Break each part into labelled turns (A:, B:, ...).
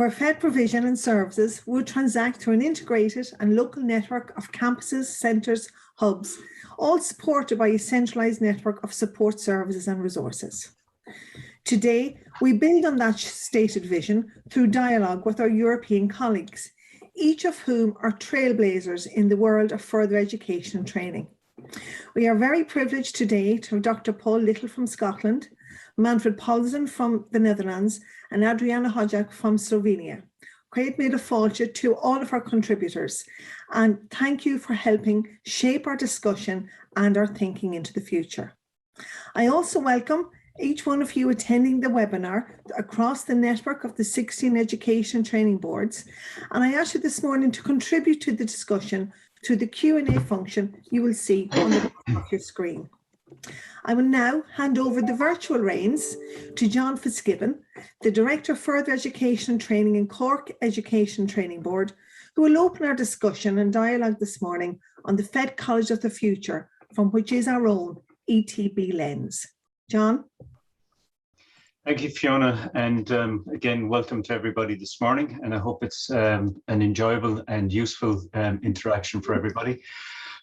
A: where FET provision and services would transact through an integrated and local network of campuses, centres, hubs, all supported by a centralised network of support services and resources. Today, we build on that stated vision through dialogue with our European colleagues, each of whom are trailblazers in the world of further education and training. We are very privileged today to have Dr. Paul Little from Scotland, Manfred Paulsen from the Netherlands, and Adriana Hojak from Slovenia. Great made a fáilte to all of our contributors, and thank you for helping shape our discussion and our thinking into the future. I also welcome each one of you attending the webinar across the network of the 16 education training boards, and I ask you this morning to contribute to the discussion through the Q&A function you will see on the bottom of your screen. I will now hand over the virtual reins to John Fitzgibbon, the Director of Further Education and Training in Cork Education Training Board, who will open our discussion and dialogue this morning on the FET College of the Future, from which is our own ETB lens. John?
B: Thank you, Fiona, and again, welcome to everybody this morning, and I hope it's an enjoyable and useful interaction for everybody.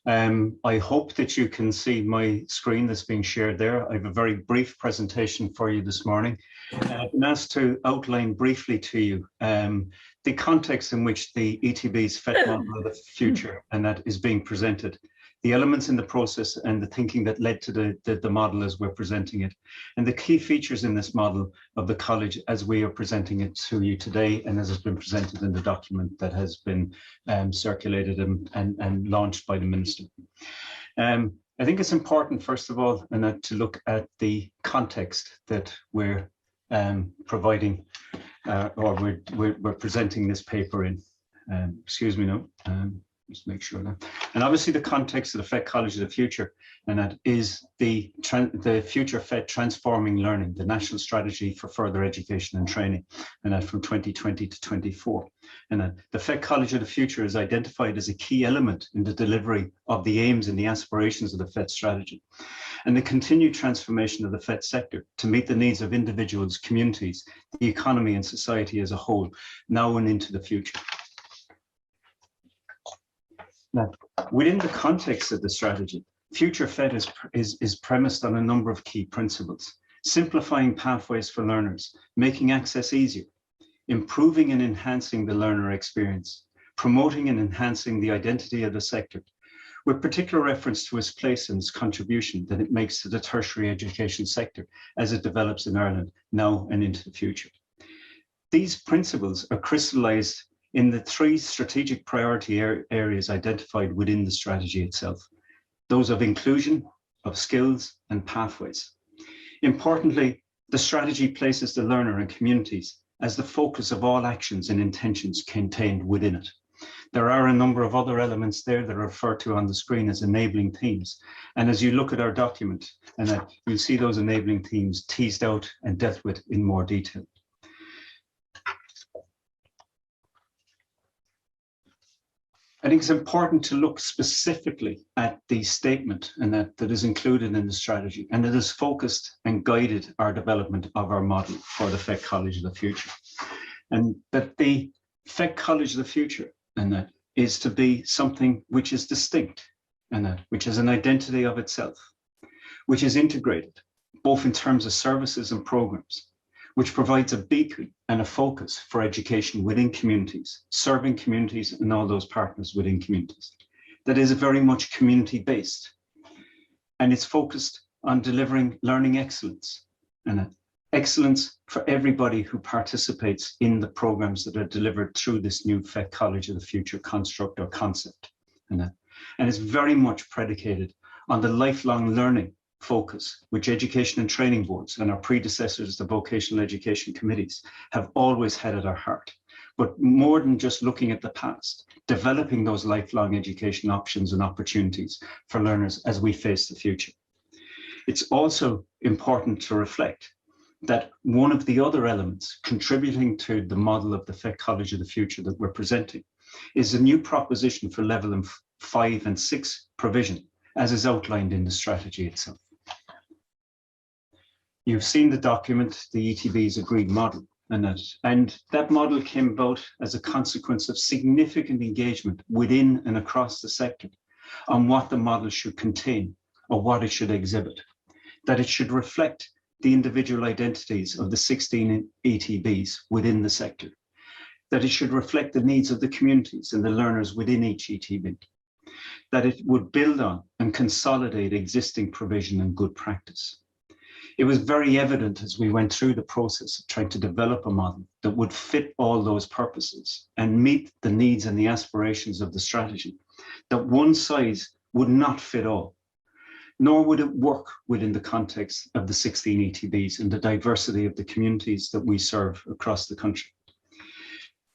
B: I hope that you can see my screen that's being shared there. I have a very brief presentation for you this morning. I've been asked to outline briefly to you the context in which the ETB's FET model of the future and that is being presented, the elements in the process and the thinking that led to the model as we're presenting it, and the key features in this model of the college as we are presenting it to you today and as it's been presented in the document that has been circulated and launched by the Minister. I think it's important, first of all, and to look at the context that we're providing or we're presenting this paper in. Excuse me now. Just make sure that, and obviously the context of the FET College of the Future, and that is the Future FET Transforming Learning, the National Strategy for Further Education and Training, and that from 2020 to 24. And that the FET College of the Future is identified as a key element in the delivery of the aims and the aspirations of the FET strategy, and the continued transformation of the FET sector to meet the needs of individuals, communities, the economy and society as a whole, now and into the future. Now, within the context of the strategy, Future FET is premised on a number of key principles: simplifying pathways for learners, making access easier, improving and enhancing the learner experience, promoting and enhancing the identity of the sector, with particular reference to its place and its contribution that it makes to the tertiary education sector as it develops in Ireland now and into the future. These principles are crystallized in the three strategic priority areas identified within the strategy itself, those of inclusion, of skills, and pathways. Importantly, the strategy places the learner and communities as the focus of all actions and intentions contained within it. There are a number of other elements there that are referred to on the screen as enabling themes. And as you look at our document, and you'll see those enabling themes teased out and dealt with in more detail. I think it's important to look specifically at the statement and that is included in the strategy, and it has focused and guided our development of our model for the FET College of the Future. And that the FET College of the Future and that is to be something which is distinct and that which has an identity of itself, which is integrated both in terms of services and programs, which provides a beacon and a focus for education within communities, serving communities and all those partners within communities. That is very much community-based, and it's focused on delivering learning excellence, and excellence for everybody who participates in the programs that are delivered through this new FET College of the Future construct or concept. And it's very much predicated on the lifelong learning focus, which education and training boards and our predecessors, the vocational education committees, have always had at our heart. But more than just looking at the past, developing those lifelong education options and opportunities for learners as we face the future. It's also important to reflect that one of the other elements contributing to the model of the FET College of the Future that we're presenting is a new proposition for level 5 and 6 provision, as is outlined in the strategy itself. You've seen the document, the ETB's agreed model, And that model came about as a consequence of significant engagement within and across the sector on what the model should contain or what it should exhibit, that it should reflect the individual identities of the 16 ETBs within the sector, that it should reflect the needs of the communities and the learners within each ETB, that it would build on and consolidate existing provision and good practice. It was very evident as we went through the process of trying to develop a model that would fit all those purposes and meet the needs and the aspirations of the strategy, that one size would not fit all, nor would it work within the context of the 16 ETBs and the diversity of the communities that we serve across the country.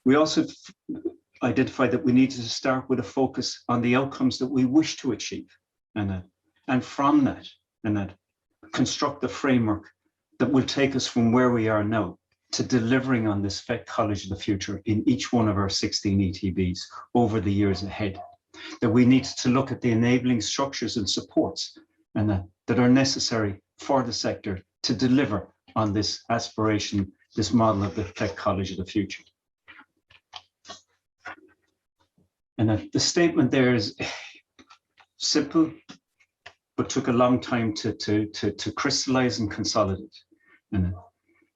B: We also identified that we needed to start with a focus on the outcomes that we wish to achieve, and from that, construct the framework that will take us from where we are now to delivering on this FET College of the future in each one of our 16 ETBs over the years ahead. That we need to look at the enabling structures and supports that are necessary for the sector to deliver on this aspiration, this model of the FET College of the future. And the statement there is simple, but took a long time to crystallize and consolidate. And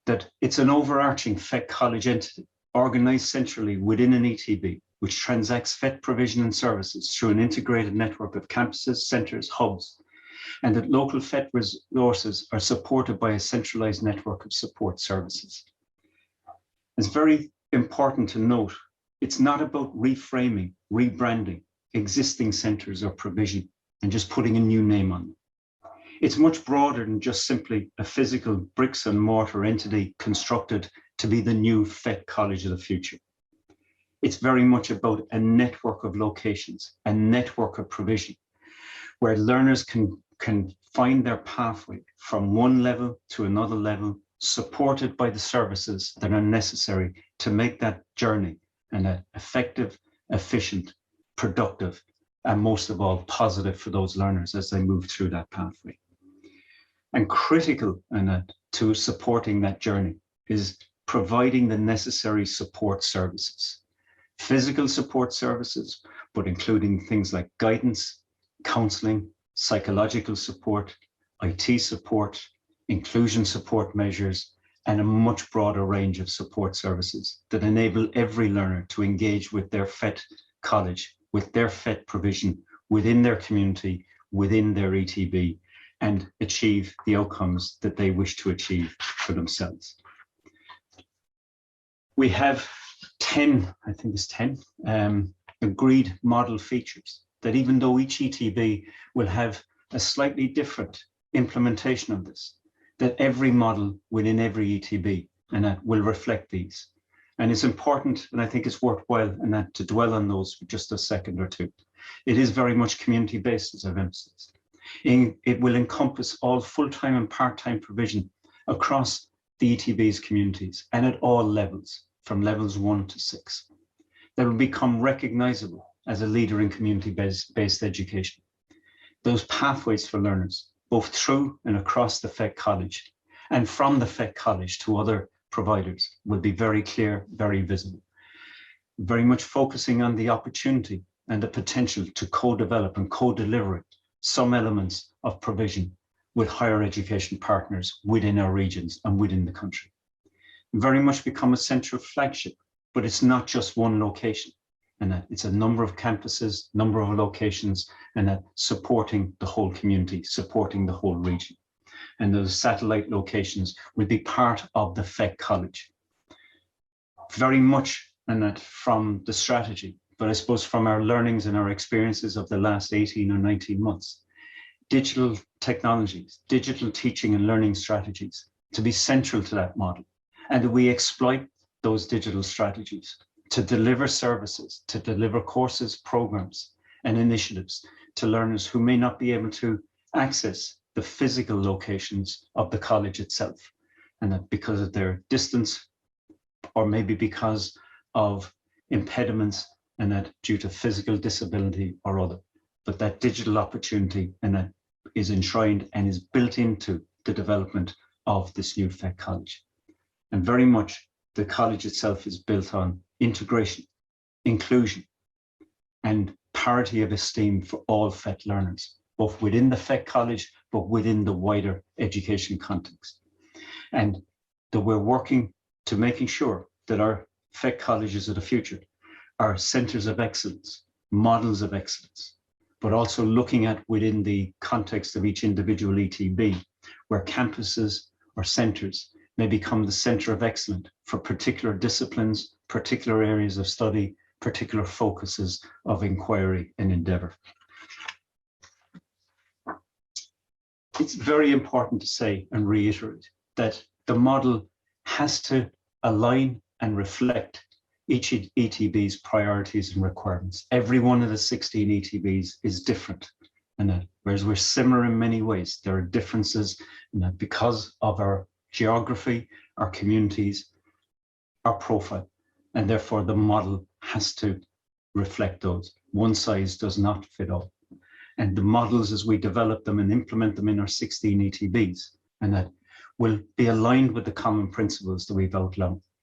B: that it's an overarching FET College entity organized centrally within an ETB, which transacts FET provision and services through an integrated network of campuses, centres, hubs, and that local FET resources are supported by a centralized network of support services. It's very important to note, it's not about reframing, rebranding existing centres or provision and just putting a new name on them. It's much broader than just simply a physical bricks and mortar entity constructed to be the new FET College of the future. It's very much about a network of locations, a network of provision, where learners can find their pathway from one level to another level, supported by the services that are necessary to make that journey an effective, efficient, productive, and most of all, positive for those learners as they move through that pathway. And critical to supporting that journey is providing the necessary support services, physical support services, but including things like guidance, counseling, psychological support, IT support, inclusion support measures, and a much broader range of support services that enable every learner to engage with their FET college, with their FET provision within their community, within their ETB, and achieve the outcomes that they wish to achieve for themselves. We have 10, I think it's 10, agreed model features that even though each ETB will have a slightly different implementation of this, that every model within every ETB will reflect these. And it's important, and I think it's worthwhile to dwell on those for just a second or two. It is very much community-based, as I've emphasized. It will encompass all full-time and part-time provision across the ETB's communities and at all levels, from levels 1 to 6. That will become recognizable as a leader in community-based education. Those pathways for learners, both through and across the FET College and from the FET College to other providers, will be very clear, very visible. Very much focusing on the opportunity and the potential to co-develop and co-deliver some elements of provision with higher education partners within our regions and within the country. Very much become a central flagship, but it's not just one location. And it's a number of campuses, number of locations, and supporting the whole community, supporting the whole region. And those satellite locations will be part of the FET College. Very much from the strategy, but I suppose from our learnings and our experiences of the last 18 or 19 months, digital technologies, digital teaching and learning strategies to be central to that model. And that we exploit those digital strategies to deliver services, to deliver courses, programs, and initiatives to learners who may not be able to access the physical locations of the college itself, and that because of their distance, or maybe because of impediments, and that due to physical disability or other, but that digital opportunity and that is enshrined and is built into the development of this new FET College. And very much the college itself is built on integration, inclusion, and parity of esteem for all FET learners, both within the FET College, but within the wider education context. And that we're working to making sure that our FET colleges of the future are centres of excellence, models of excellence, but also looking at within the context of each individual ETB, where campuses or centres may become the centre of excellence for particular disciplines, particular areas of study, particular focuses of inquiry and endeavour. It's very important to say and reiterate that the model has to align and reflect each ETB's priorities and requirements. Every one of the 16 ETBs is different. And whereas we're similar in many ways, there are differences because of our geography, our communities, our profile, and therefore the model has to reflect those. One size does not fit all. And the models, as we develop them and implement them in our 16 ETBs, and that will be aligned with the common principles that we've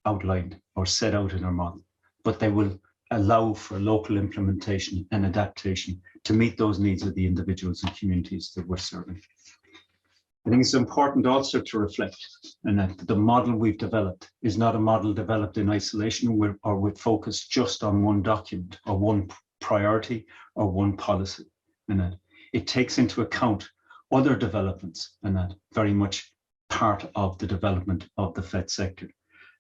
B: outlined or set out in our model, but they will allow for local implementation and adaptation to meet those needs of the individuals and communities that we're serving. I think it's important also to reflect and that the model we've developed is not a model developed in isolation or with focus just on one document or one priority or one policy, and that it takes into account other developments and that very much part of the development of the FET sector.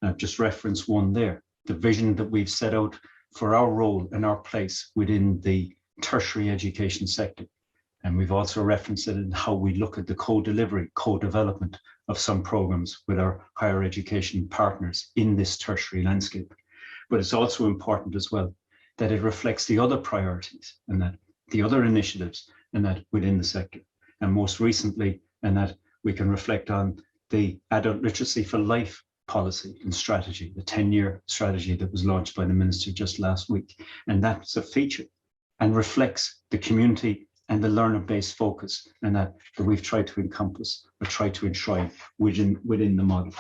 B: And I've just referenced one there, the vision that we've set out for our role and our place within the tertiary education sector. And we've also referenced it in how we look at the co-delivery, co-development of some programs with our higher education partners in this tertiary landscape. But it's also important as well that it reflects the other priorities and that the other initiatives and that within the sector. And most recently, and that we can reflect on the adult literacy for life policy and strategy, the 10-year strategy that was launched by the Minister just last week. And that's a feature and reflects the community and the learner-based focus and that we've tried to encompass or try to enshrine within the model.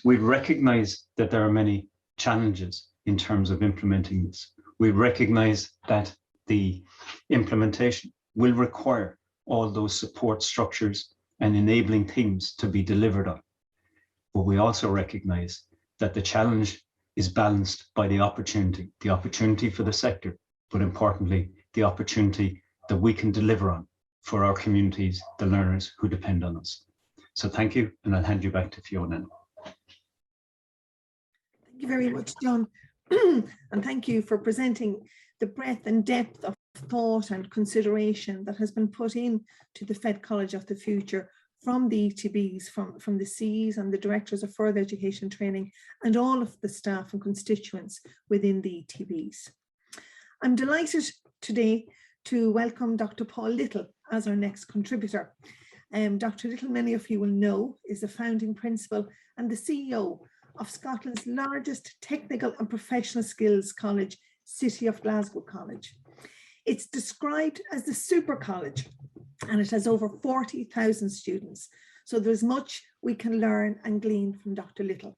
B: We recognize that there are many challenges in terms of implementing this. We recognize that the implementation will require all those support structures and enabling things to be delivered on. But we also recognize that the challenge is balanced by the opportunity for the sector, but importantly, the opportunity that we can deliver on for our communities, the learners who depend on us. So thank you, and I'll hand you back to Fiona.
A: Thank you very much, John. And thank you for presenting the breadth and depth of thought and consideration that has been put in to the FET College of the Future from the ETBs, from the CEs and the Directors of Further Education Training, and all of the staff and constituents within the ETBs. I'm delighted today to welcome Dr. Paul Little as our next contributor. Dr. Little, many of you will know, is the founding principal and the CEO of Scotland's largest technical and professional skills college, City of Glasgow College. It's described as the super college, and it has over 40,000 students. So there's much we can learn and glean from Dr. Little,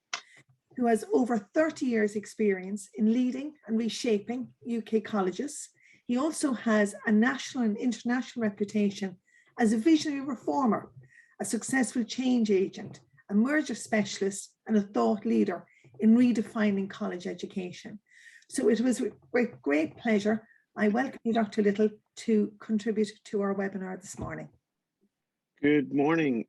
A: who has over 30 years experience in leading and reshaping UK colleges. He also has a national and international reputation as a visionary reformer, a successful change agent, a merger specialist, and a thought leader in redefining college education. So it was with great pleasure I welcome you, Dr. Little, to contribute to our webinar this morning.
C: Good morning,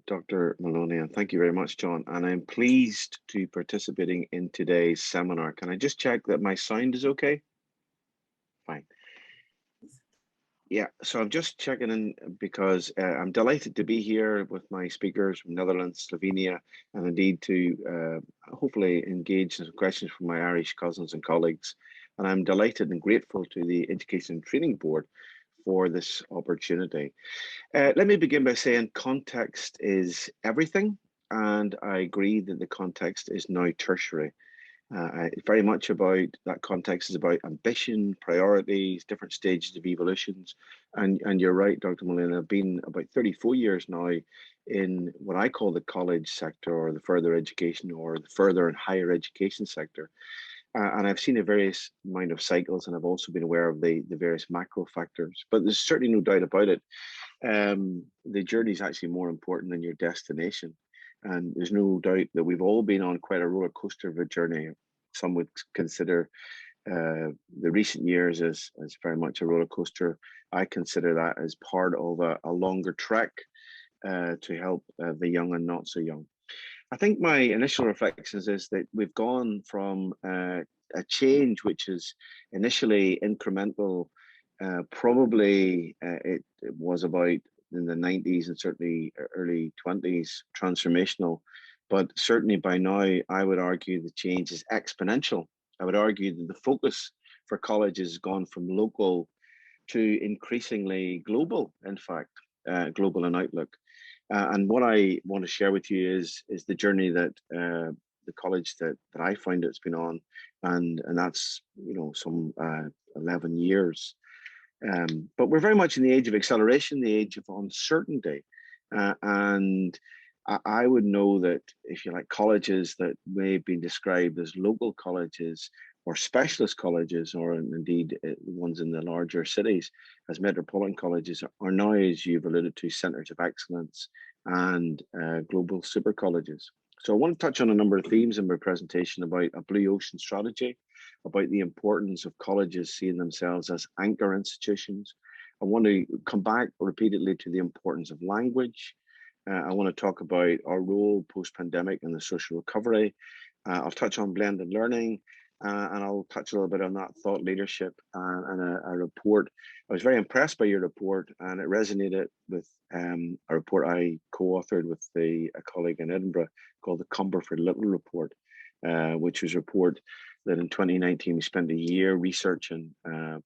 C: Dr. Maloney, and thank you very much, John. And I'm pleased to be participating in today's seminar. Can I just check that my sound is okay? Fine. Yeah, so I'm just checking in because I'm delighted to be here with my speakers from Netherlands, Slovenia, and indeed to hopefully engage in some questions from my Irish cousins and colleagues. And I'm delighted and grateful to the Education and Training Board for this opportunity. Let me begin by saying context is everything, and I agree that the context is now tertiary. It's very much about, that context is about ambition, priorities, different stages of evolutions. And you're right, Dr. Molina, I've been about 34 years now in what I call the college sector, or the further education, or the further and higher education sector. And I've seen a various amount of cycles, and I've also been aware of the various macro factors. But there's certainly no doubt about it. The journey is actually more important than your destination. And there's no doubt that we've all been on quite a roller coaster of a journey. Some would consider the recent years as very much a roller coaster. I consider that as part of a longer trek to help the young and not so young. I think my initial reflections is that we've gone from a change which is initially incremental. Probably it was about in the 90s and certainly early 20s transformational, but certainly by now I would argue the change is exponential. I would argue that the focus for colleges has gone from local to increasingly global, in fact, global in outlook. And what I want to share with you is the journey that the college that I find it's been on, and that's, you know, some 11 years. But we're very much in the age of acceleration, the age of uncertainty, and I would know that, if you like, colleges that may have been described as local colleges or specialist colleges, or indeed ones in the larger cities as metropolitan colleges, are now, as you've alluded to, centres of excellence and global super colleges. So I want to touch on a number of themes in my presentation about a blue ocean strategy, about the importance of colleges seeing themselves as anchor institutions. I want to come back repeatedly to the importance of language. I want to talk about our role post-pandemic in the social recovery. I'll touch on blended learning, and I'll touch a little bit on that thought leadership and a report. I was very impressed by your report, and it resonated with a report I co-authored with a colleague in Edinburgh called the Cumberford Little Report, which was a report that in 2019 we spent a year researching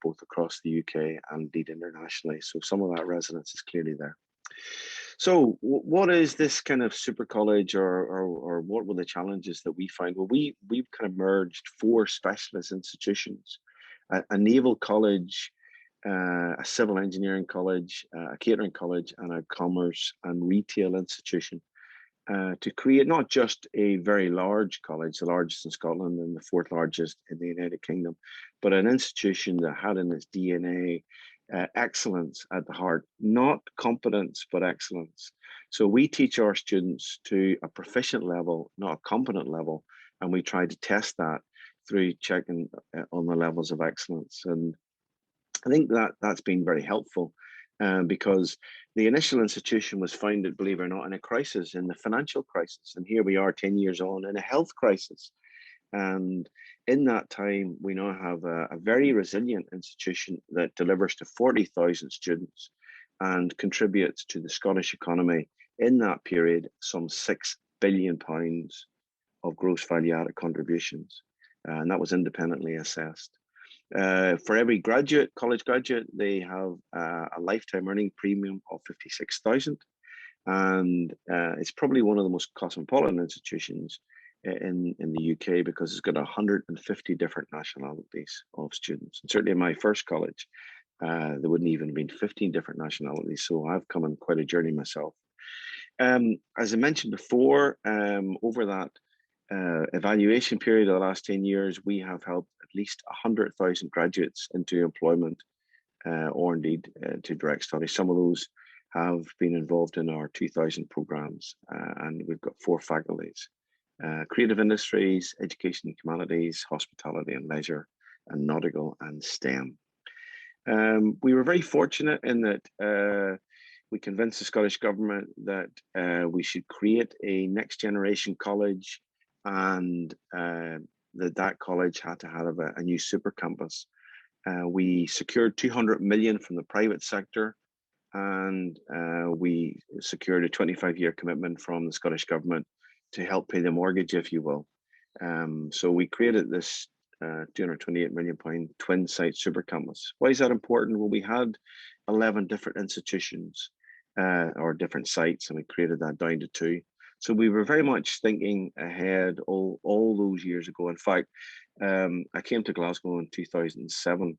C: both across the UK and indeed internationally. So some of that resonance is clearly there. So what is this kind of super college, or what were the challenges that we find? Well, we've kind of merged 4 specialist institutions, a naval college, a civil engineering college, a catering college, and a commerce and retail institution to create not just a very large college, the largest in Scotland and the 4th largest in the United Kingdom, but an institution that had in its DNA excellence at the heart, not competence, but excellence. So we teach our students to a proficient level, not a competent level, and we try to test that through checking on the levels of excellence. And I think that that's been very helpful because the initial institution was founded, believe it or not, in a crisis, in the financial crisis. And here we are 10 years on in a health crisis. And in that time, we now have a very resilient institution that delivers to 40,000 students and contributes to the Scottish economy in that period some £6 billion of gross value added contributions. And that was independently assessed. For every graduate, college graduate, they have a lifetime earning premium of 56,000. And it's probably one of the most cosmopolitan institutions in the UK because it's got 150 different nationalities of students. And certainly in my first college, there wouldn't even have been 15 different nationalities. So I've come on quite a journey myself. As I mentioned before, over that evaluation period of the last 10 years, we have helped at least 100,000 graduates into employment or indeed to direct study. Some of those have been involved in our 2000 programs, and we've got 4 faculties: creative industries, education and humanities, hospitality and leisure, and nautical and STEM. We were very fortunate in that we convinced the Scottish Government that we should create a next generation college, and that college had to have a new super campus. We secured 200 million from the private sector, and we secured a 25-year commitment from the Scottish Government to help pay the mortgage, if you will. So we created this £228 million twin site super campus. Why is that important? Well, we had 11 different institutions or different sites, and we created that down to 2. So we were very much thinking ahead all those years ago. In fact, I came to Glasgow in 2007,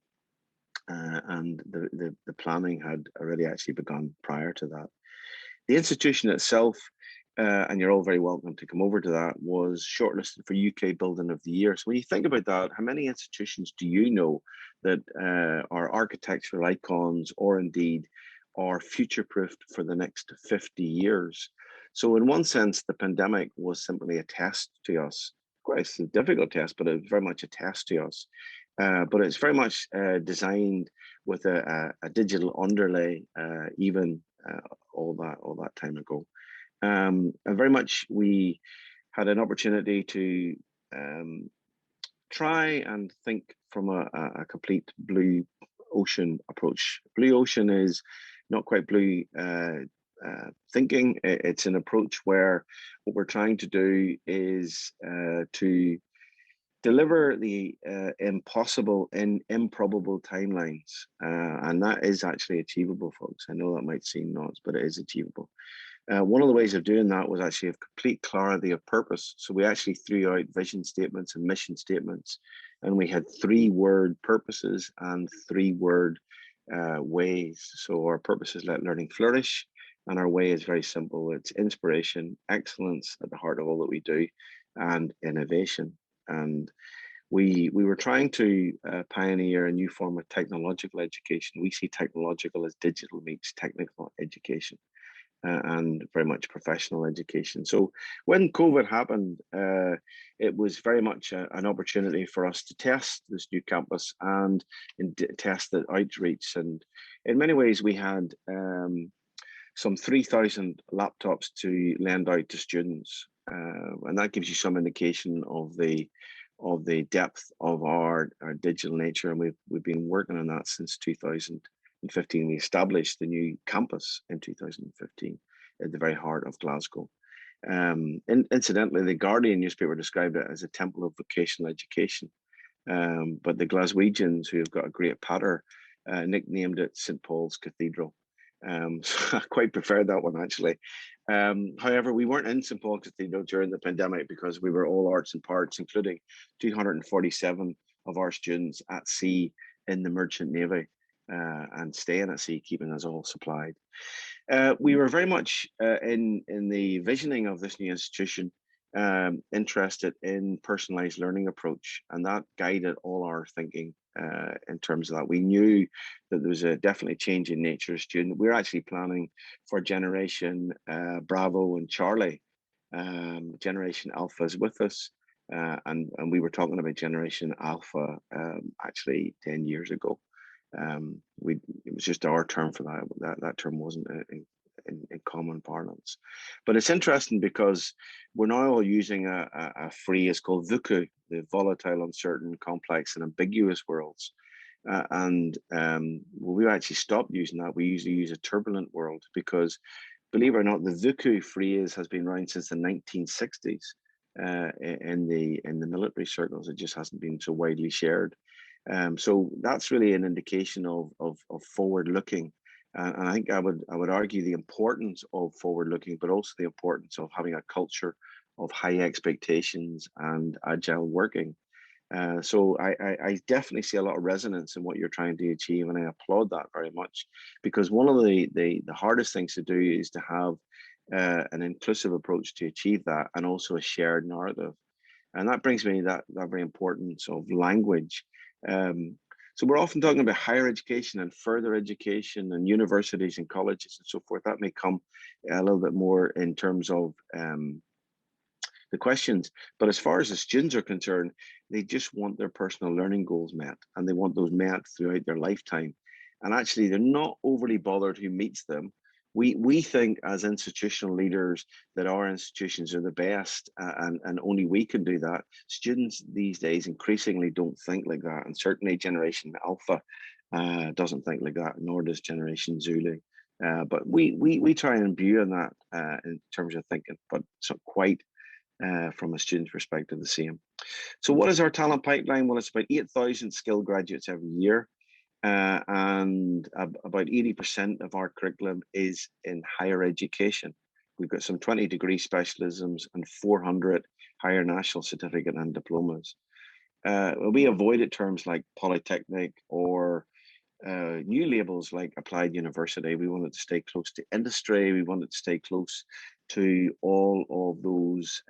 C: and the planning had already actually begun prior to that. The institution itself, and you're all very welcome to come over to that, was shortlisted for UK Building of the Year. So when you think about that, how many institutions do you know that are architectural icons, or indeed are future-proofed for the next 50 years? So in one sense, the pandemic was simply a test to us. Quite a difficult test, but it was very much a test to us. But it's very much designed with a digital underlay, even all that time ago. And very much we had an opportunity to try and think from a complete blue ocean approach. Blue ocean is not quite blue thinking. It's an approach where what we're trying to do is to deliver the impossible in improbable timelines. And that is actually achievable, folks. I know that might seem nuts, but it is achievable. One of the ways of doing that was actually of complete clarity of purpose. So we actually threw out vision statements and mission statements, and we had 3-word purposes and 3-word ways. So our purpose is let learning flourish, and our way is very simple. It's inspiration, excellence at the heart of all that we do, and innovation. And we were trying to pioneer a new form of technological education. We see technological as digital meets technical education, and very much professional education. So when COVID happened, it was very much an opportunity for us to test this new campus and test the outreach. And in many ways, we had some 3,000 laptops to lend out to students. And that gives you some indication of the depth of our digital nature. And we've been working on that since 2015. We established the new campus in 2015 at the very heart of Glasgow. Incidentally, the Guardian newspaper described it as a temple of vocational education. But the Glaswegians, who have got a great patter, nicknamed it St. Paul's Cathedral. So I quite preferred that one, actually. However, we weren't in St. Paul's Cathedral during the pandemic because we were all arts and parts, including 247 of our students at sea in the Merchant Navy, and staying at sea, keeping us all supplied. We were very much in the visioning of this new institution, interested in personalized learning approach, and that guided all our thinking in terms of that. We knew that there was a definitely change in nature of student. We're actually planning for Generation Bravo and Charlie. Generation Alpha is with us, and we were talking about Generation Alpha actually 10 years ago. It was just our term for that. That term wasn't in common parlance. But it's interesting because we're now all using a phrase called VUCA, the volatile, uncertain, complex, and ambiguous worlds. We actually stopped using that. We usually use a turbulent world because, believe it or not, the VUCA phrase has been around since the 1960s in the military circles. It just hasn't been so widely shared. So that's really an indication of forward looking. And I think I would argue the importance of forward looking, but also the importance of having a culture of high expectations and agile working. So I definitely see a lot of resonance in what you're trying to achieve, and I applaud that very much, because one of the hardest things to do is to have an inclusive approach to achieve that, and also a shared narrative. And that brings me that very importance of language. So we're often talking about higher education and further education and universities and colleges and so forth. That may come a little bit more in terms of the questions. But as far as the students are concerned, they just want their personal learning goals met, and they want those met throughout their lifetime. And actually, they're not overly bothered who meets them. We think as institutional leaders that our institutions are the best, and only we can do that. Students these days increasingly don't think like that, and certainly Generation Alpha doesn't think like that, nor does Generation Zulu. But we try and imbue on that in terms of thinking, but it's not quite from a student's perspective the same. So what is our talent pipeline? Well, it's about 8,000 skilled graduates every year. And about 80% of our curriculum is in higher education. We've got some 20 degree specialisms and 400 higher national certificate and diplomas. We avoided terms like polytechnic or new labels like applied university. We wanted to stay close to industry. We wanted to stay close to all of those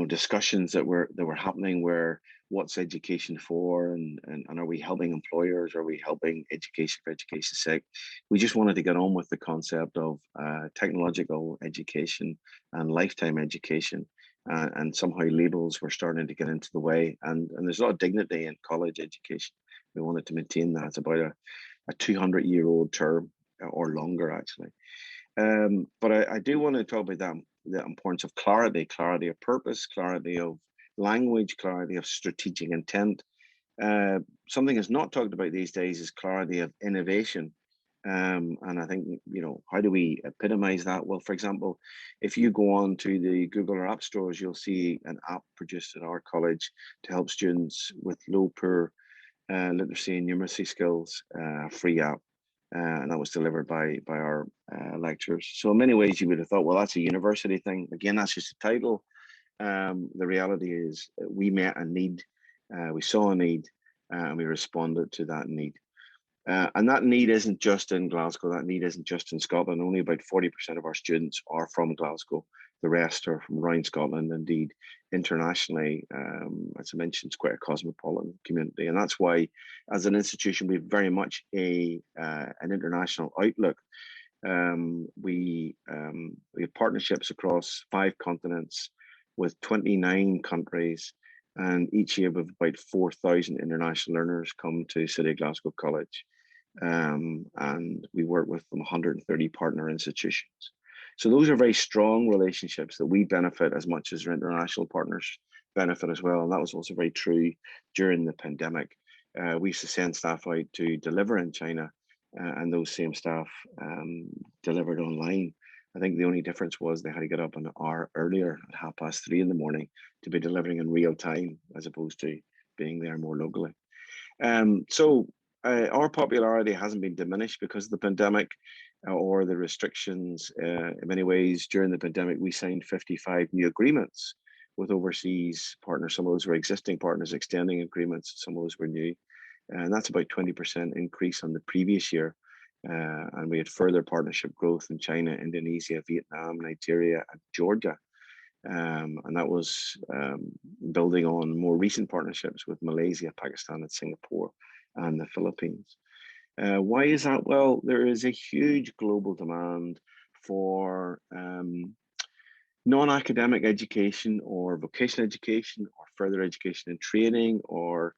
C: discussions that were happening, where what's education for, and are we helping employers, are we helping education for education's sake? We just wanted to get on with the concept of technological education and lifetime education, and somehow labels were starting to get into the way, and there's a lot of dignity in college education. We wanted to maintain that. It's about a 200-year-old term, or longer actually. But I do want to talk about the importance of clarity of purpose, clarity of language, clarity of strategic intent. Something that's not talked about these days is clarity of innovation. And I think, how do we epitomize that? Well, for example, if you go on to the Google or App Stores, you'll see an app produced at our college to help students with low, poor literacy and numeracy skills, free app. And that was delivered by our lecturers. So in many ways, you would have thought, well, that's a university thing. Again, that's just a title. The reality is we met a need, we saw a need, and we responded to that need. And that need isn't just in Glasgow, that need isn't just in Scotland. Only about 40% of our students are from Glasgow. The rest are from around Scotland. Indeed, internationally, as I mentioned, it's quite a cosmopolitan community. And that's why, as an institution, we have very much an international outlook. We have partnerships across 5 continents with 29 countries. And each year, we have about 4,000 international learners come to City of Glasgow College. And we work with 130 partner institutions. So those are very strong relationships that we benefit as much as our international partners benefit as well. And that was also very true during the pandemic. We used to send staff out to deliver in China, and those same staff delivered online. I think the only difference was they had to get up an hour earlier at 3:30 in the morning to be delivering in real time, as opposed to being there more locally. So our popularity hasn't been diminished because of the pandemic or the restrictions. In many ways, during the pandemic, we signed 55 new agreements with overseas partners. Some of those were existing partners extending agreements, some of those were new. And that's about 20% increase on the previous year. And we had further partnership growth in China, Indonesia, Vietnam, Nigeria, and Georgia. And that was building on more recent partnerships with Malaysia, Pakistan, and Singapore, and the Philippines. Why is that? Well, there is a huge global demand for non-academic education or vocational education or further education and training or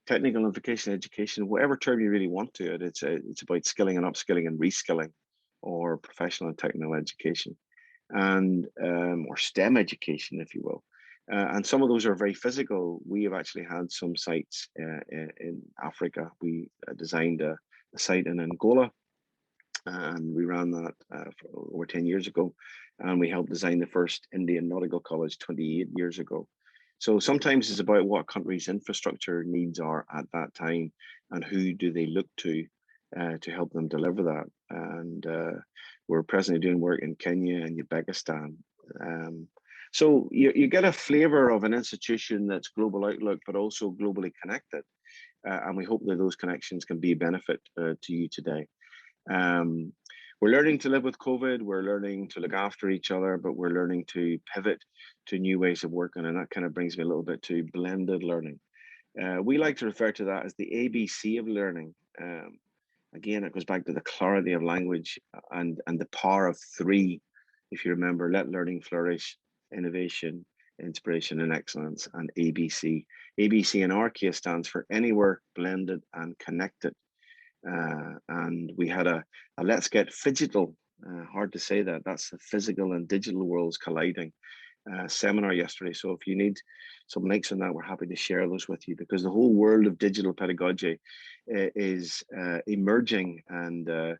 C: technical and vocational education, whatever term you really want to it. It's about skilling and upskilling and reskilling, or professional and technical education, and or STEM education, if you will. And some of those are very physical. We have actually had some sites in Africa. We designed a site in Angola, and we ran that for over 10 years ago. And we helped design the first Indian Nautical College 28 years ago. So sometimes it's about what a country's infrastructure needs are at that time, and who do they look to help them deliver that. And we're presently doing work in Kenya and Uzbekistan. So you get a flavor of an institution that's global outlook, but also globally connected. And we hope that those connections can be a benefit to you today. We're learning to live with COVID. We're learning to look after each other, but we're learning to pivot to new ways of working. And that kind of brings me a little bit to blended learning. We like to refer to that as the ABC of learning. Again, it goes back to the clarity of language and the power of 3. If you remember, let learning flourish, innovation, inspiration, and excellence, and ABC. ABC in our case stands for anywhere, blended, and connected. And we had a let's get phygital, hard to say that, that's the physical and digital worlds colliding, seminar yesterday. So if you need some links on that, we're happy to share those with you, because the whole world of digital pedagogy is emerging, and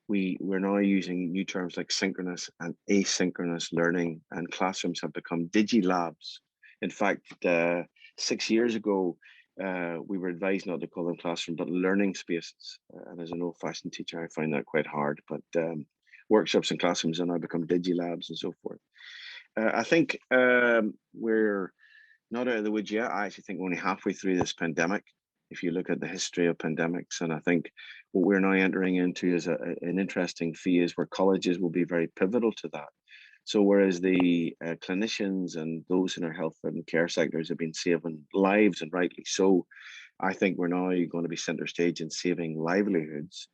C: we're now using new terms like synchronous and asynchronous learning, and classrooms have become digi-labs. In fact, 6 years ago, we were advised not to call them classroom, but learning spaces. And as an old-fashioned teacher, I find that quite hard. But workshops and classrooms have now become digi-labs and so forth. I think we're not out of the woods yet. I actually think we're only halfway through this pandemic, if you look at the history of pandemics. And I think what we're now entering into is an interesting phase where colleges will be very pivotal to that. So whereas the clinicians and those in our health and care sectors have been saving lives, and rightly so, I think we're now going to be center stage in saving livelihoods.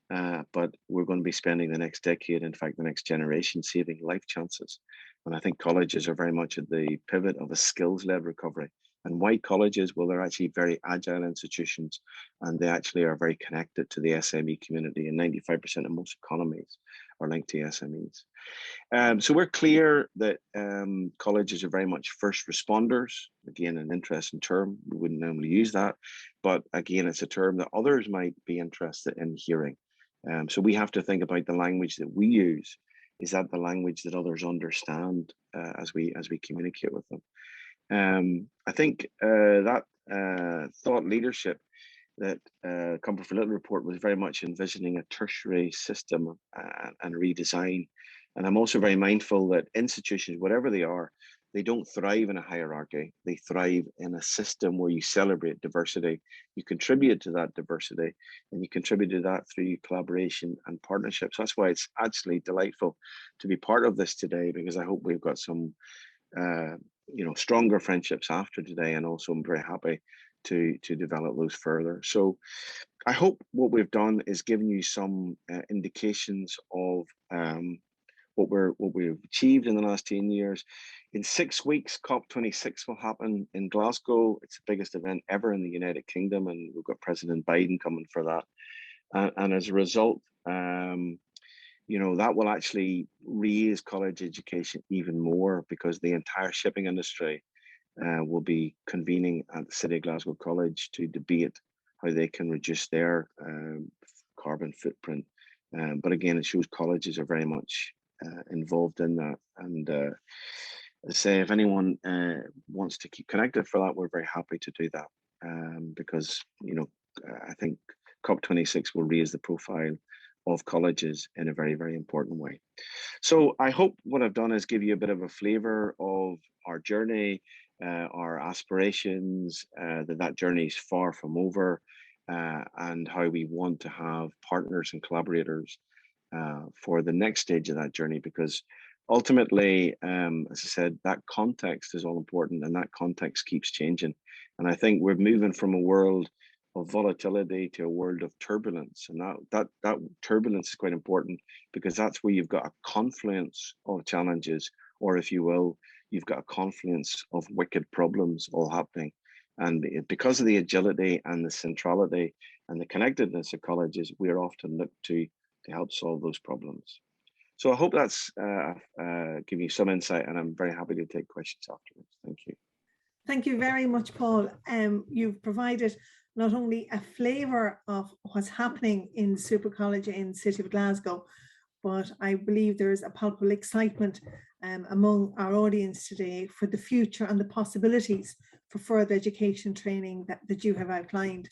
C: But we're going to be spending the next decade, in fact, the next generation, saving life chances. And I think colleges are very much at the pivot of a skills-led recovery. And why colleges? Well, they're actually very agile institutions, and they actually are very connected to the SME community, and 95% of most economies are linked to SMEs. So we're clear that colleges are very much first responders. Again, an interesting term. We wouldn't normally use that, but again, it's a term that others might be interested in hearing. So we have to think about the language that we use. Is that the language that others understand as we communicate with them? I think that thought leadership that Comfort for Little report was very much envisioning a tertiary system and redesign. And I'm also very mindful that institutions, whatever they are, they don't thrive in a hierarchy. They thrive in a system where you celebrate diversity, you contribute to that diversity, and you contribute to that through collaboration and partnerships. So that's why it's actually delightful to be part of this today, because I hope we've got some stronger friendships after today, and also I'm very happy to develop those further. So I hope what we've done is given you some indications of what we've achieved in the last 10 years. In 6 weeks, COP26 will happen in Glasgow. It's the biggest event ever in the United Kingdom, and we've got President Biden coming for that. And as a result, that will actually raise college education even more, because the entire shipping industry will be convening at the City of Glasgow College to debate how they can reduce their carbon footprint. But again, it shows colleges are very much involved in that. And I say, if anyone wants to keep connected for that, we're very happy to do that, because I think COP26 will raise the profile of colleges in a very, very important way. So I hope what I've done is give you a bit of a flavor of our journey, our aspirations, that journey is far from over, and how we want to have partners and collaborators for the next stage of that journey, because ultimately, as I said, that context is all important, and that context keeps changing. And I think we're moving from a world of volatility to a world of turbulence, and that turbulence is quite important, because that's where you've got a confluence of challenges, or if you will, you've got a confluence of wicked problems all happening. And because of the agility and the centrality and the connectedness of colleges, we are often looked to help solve those problems. So I hope that's given you some insight, and I'm very happy to take questions afterwards. Thank you.
A: Thank you very much, Paul. You've provided not only a flavour of what's happening in Super College in the City of Glasgow, but I believe there is a palpable excitement among our audience today for the future and the possibilities for further education training that you have outlined.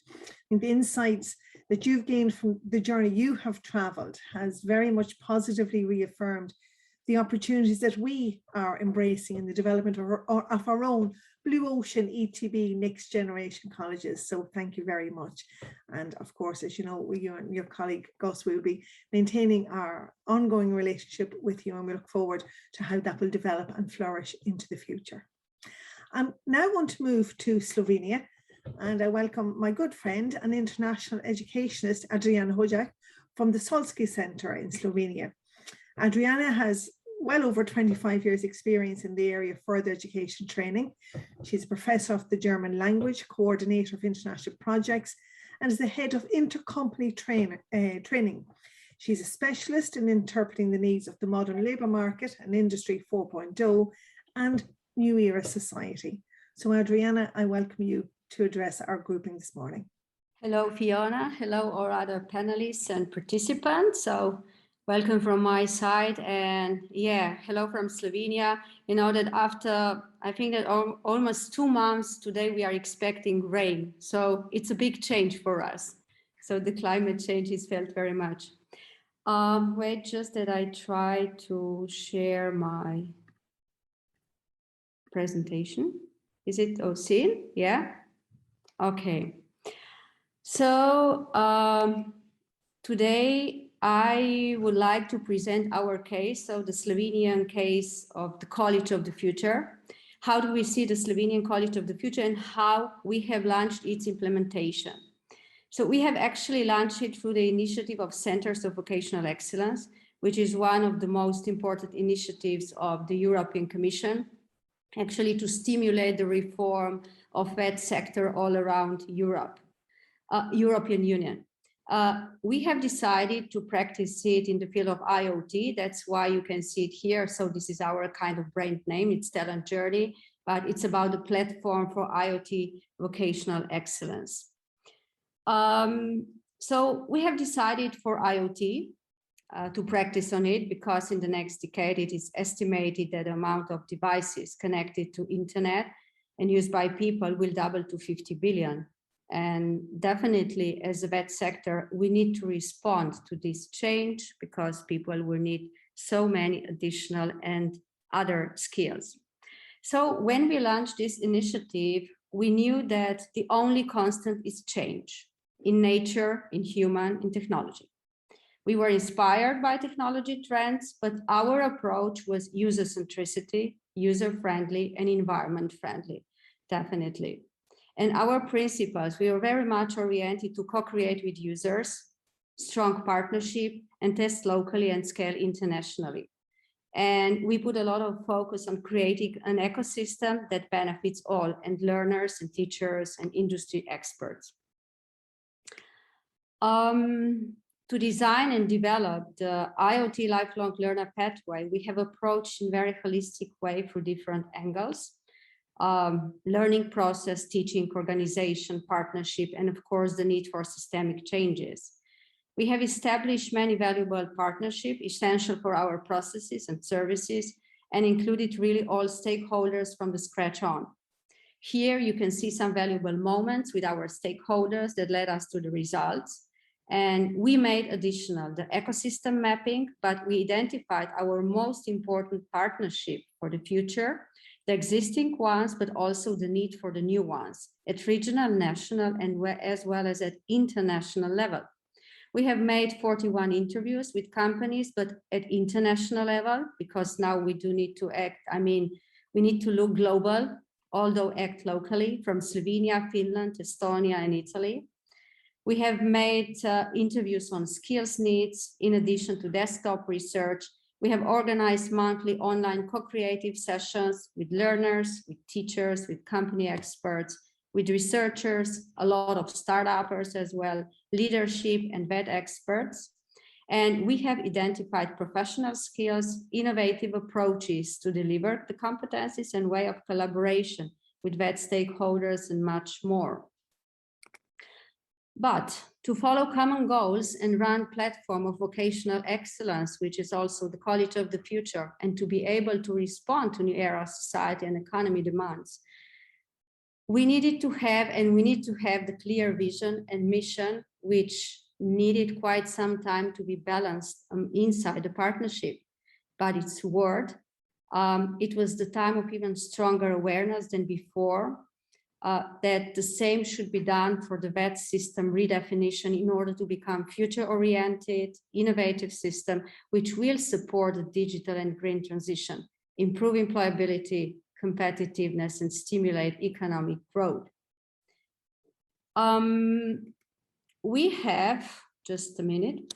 A: And the insights that you've gained from the journey you have travelled has very much positively reaffirmed the opportunities that we are embracing in the development of our own Blue Ocean ETB Next Generation Colleges. So thank you very much. And of course, as you know, you and your colleague Gus will be maintaining our ongoing relationship with you, and we look forward to how that will develop and flourish into the future. I now want to move to Slovenia, and I welcome my good friend and international educationist, Adriana Hojak, from the Solski Center in Slovenia. Adriana has well over 25 years experience in the area of further education training. She's a professor of the German language, coordinator of international projects, and is the head of intercompany training. She's a specialist in interpreting the needs of the modern labour market and Industry 4.0 and New Era society. So Adriana, I welcome you to address our grouping this morning.
D: Hello, Fiona. Hello, all other panelists and participants. So welcome from my side, and hello from Slovenia. You know that after, I think that almost 2 months today, we are expecting rain. So it's a big change for us. So the climate change is felt very much. Wait, just that I try to share my presentation. Is it seen? Yeah. Okay. So today I would like to present our case, so the Slovenian case of the College of the Future. How do we see the Slovenian College of the Future and how we have launched its implementation? So we have actually launched it through the initiative of Centers of Vocational Excellence, which is one of the most important initiatives of the European Commission, actually to stimulate the reform of FET sector all around Europe, European Union. We have decided to practice it in the field of IoT. That's why you can see it here. So this is our kind of brand name. It's Talent Journey, but it's about the platform for IoT vocational excellence. So we have decided for IoT to practice on it because in the next decade, it is estimated that the amount of devices connected to internet and used by people will double to 50 billion. And definitely as a VET sector, we need to respond to this change because people will need so many additional and other skills. So when we launched this initiative, we knew that the only constant is change in nature, in human, in technology. We were inspired by technology trends, but our approach was user centricity, user-friendly and environment-friendly, definitely. And our principles, we were very much oriented to co-create with users, strong partnership, and test locally and scale internationally. And we put a lot of focus on creating an ecosystem that benefits all, and learners and teachers and industry experts. To design and develop the IoT lifelong learner pathway, we have approached in a very holistic way through different angles. Learning process, teaching, organization, partnership, and of course, the need for systemic changes. We have established many valuable partnerships essential for our processes and services and included really all stakeholders from the scratch on. Here you can see some valuable moments with our stakeholders that led us to the results. And we made additional the ecosystem mapping, but we identified our most important partnership for the future, the existing ones, but also the need for the new ones at regional, national, and as well as at international level. We have made 41 interviews with companies, but at international level, because now we do need to act, we need to look global, although act locally from Slovenia, Finland, Estonia, and Italy. We have made interviews on skills needs, in addition to desktop research. We have organized monthly online co-creative sessions with learners, with teachers, with company experts, with researchers, a lot of startuppers as well, leadership and VET experts. And we have identified professional skills, innovative approaches to deliver the competencies and way of collaboration with VET stakeholders and much more. But to follow common goals and run platform of vocational excellence, which is also the College of the Future, and to be able to respond to new era society and economy demands, we needed to have, and we need to have the clear vision and mission, which needed quite some time to be balanced inside the partnership. But it's worth. It was the time of even stronger awareness than before. That the same should be done for the VET system redefinition in order to become future-oriented, innovative system, which will support the digital and green transition, improve employability, competitiveness, and stimulate economic growth. We have, just a minute,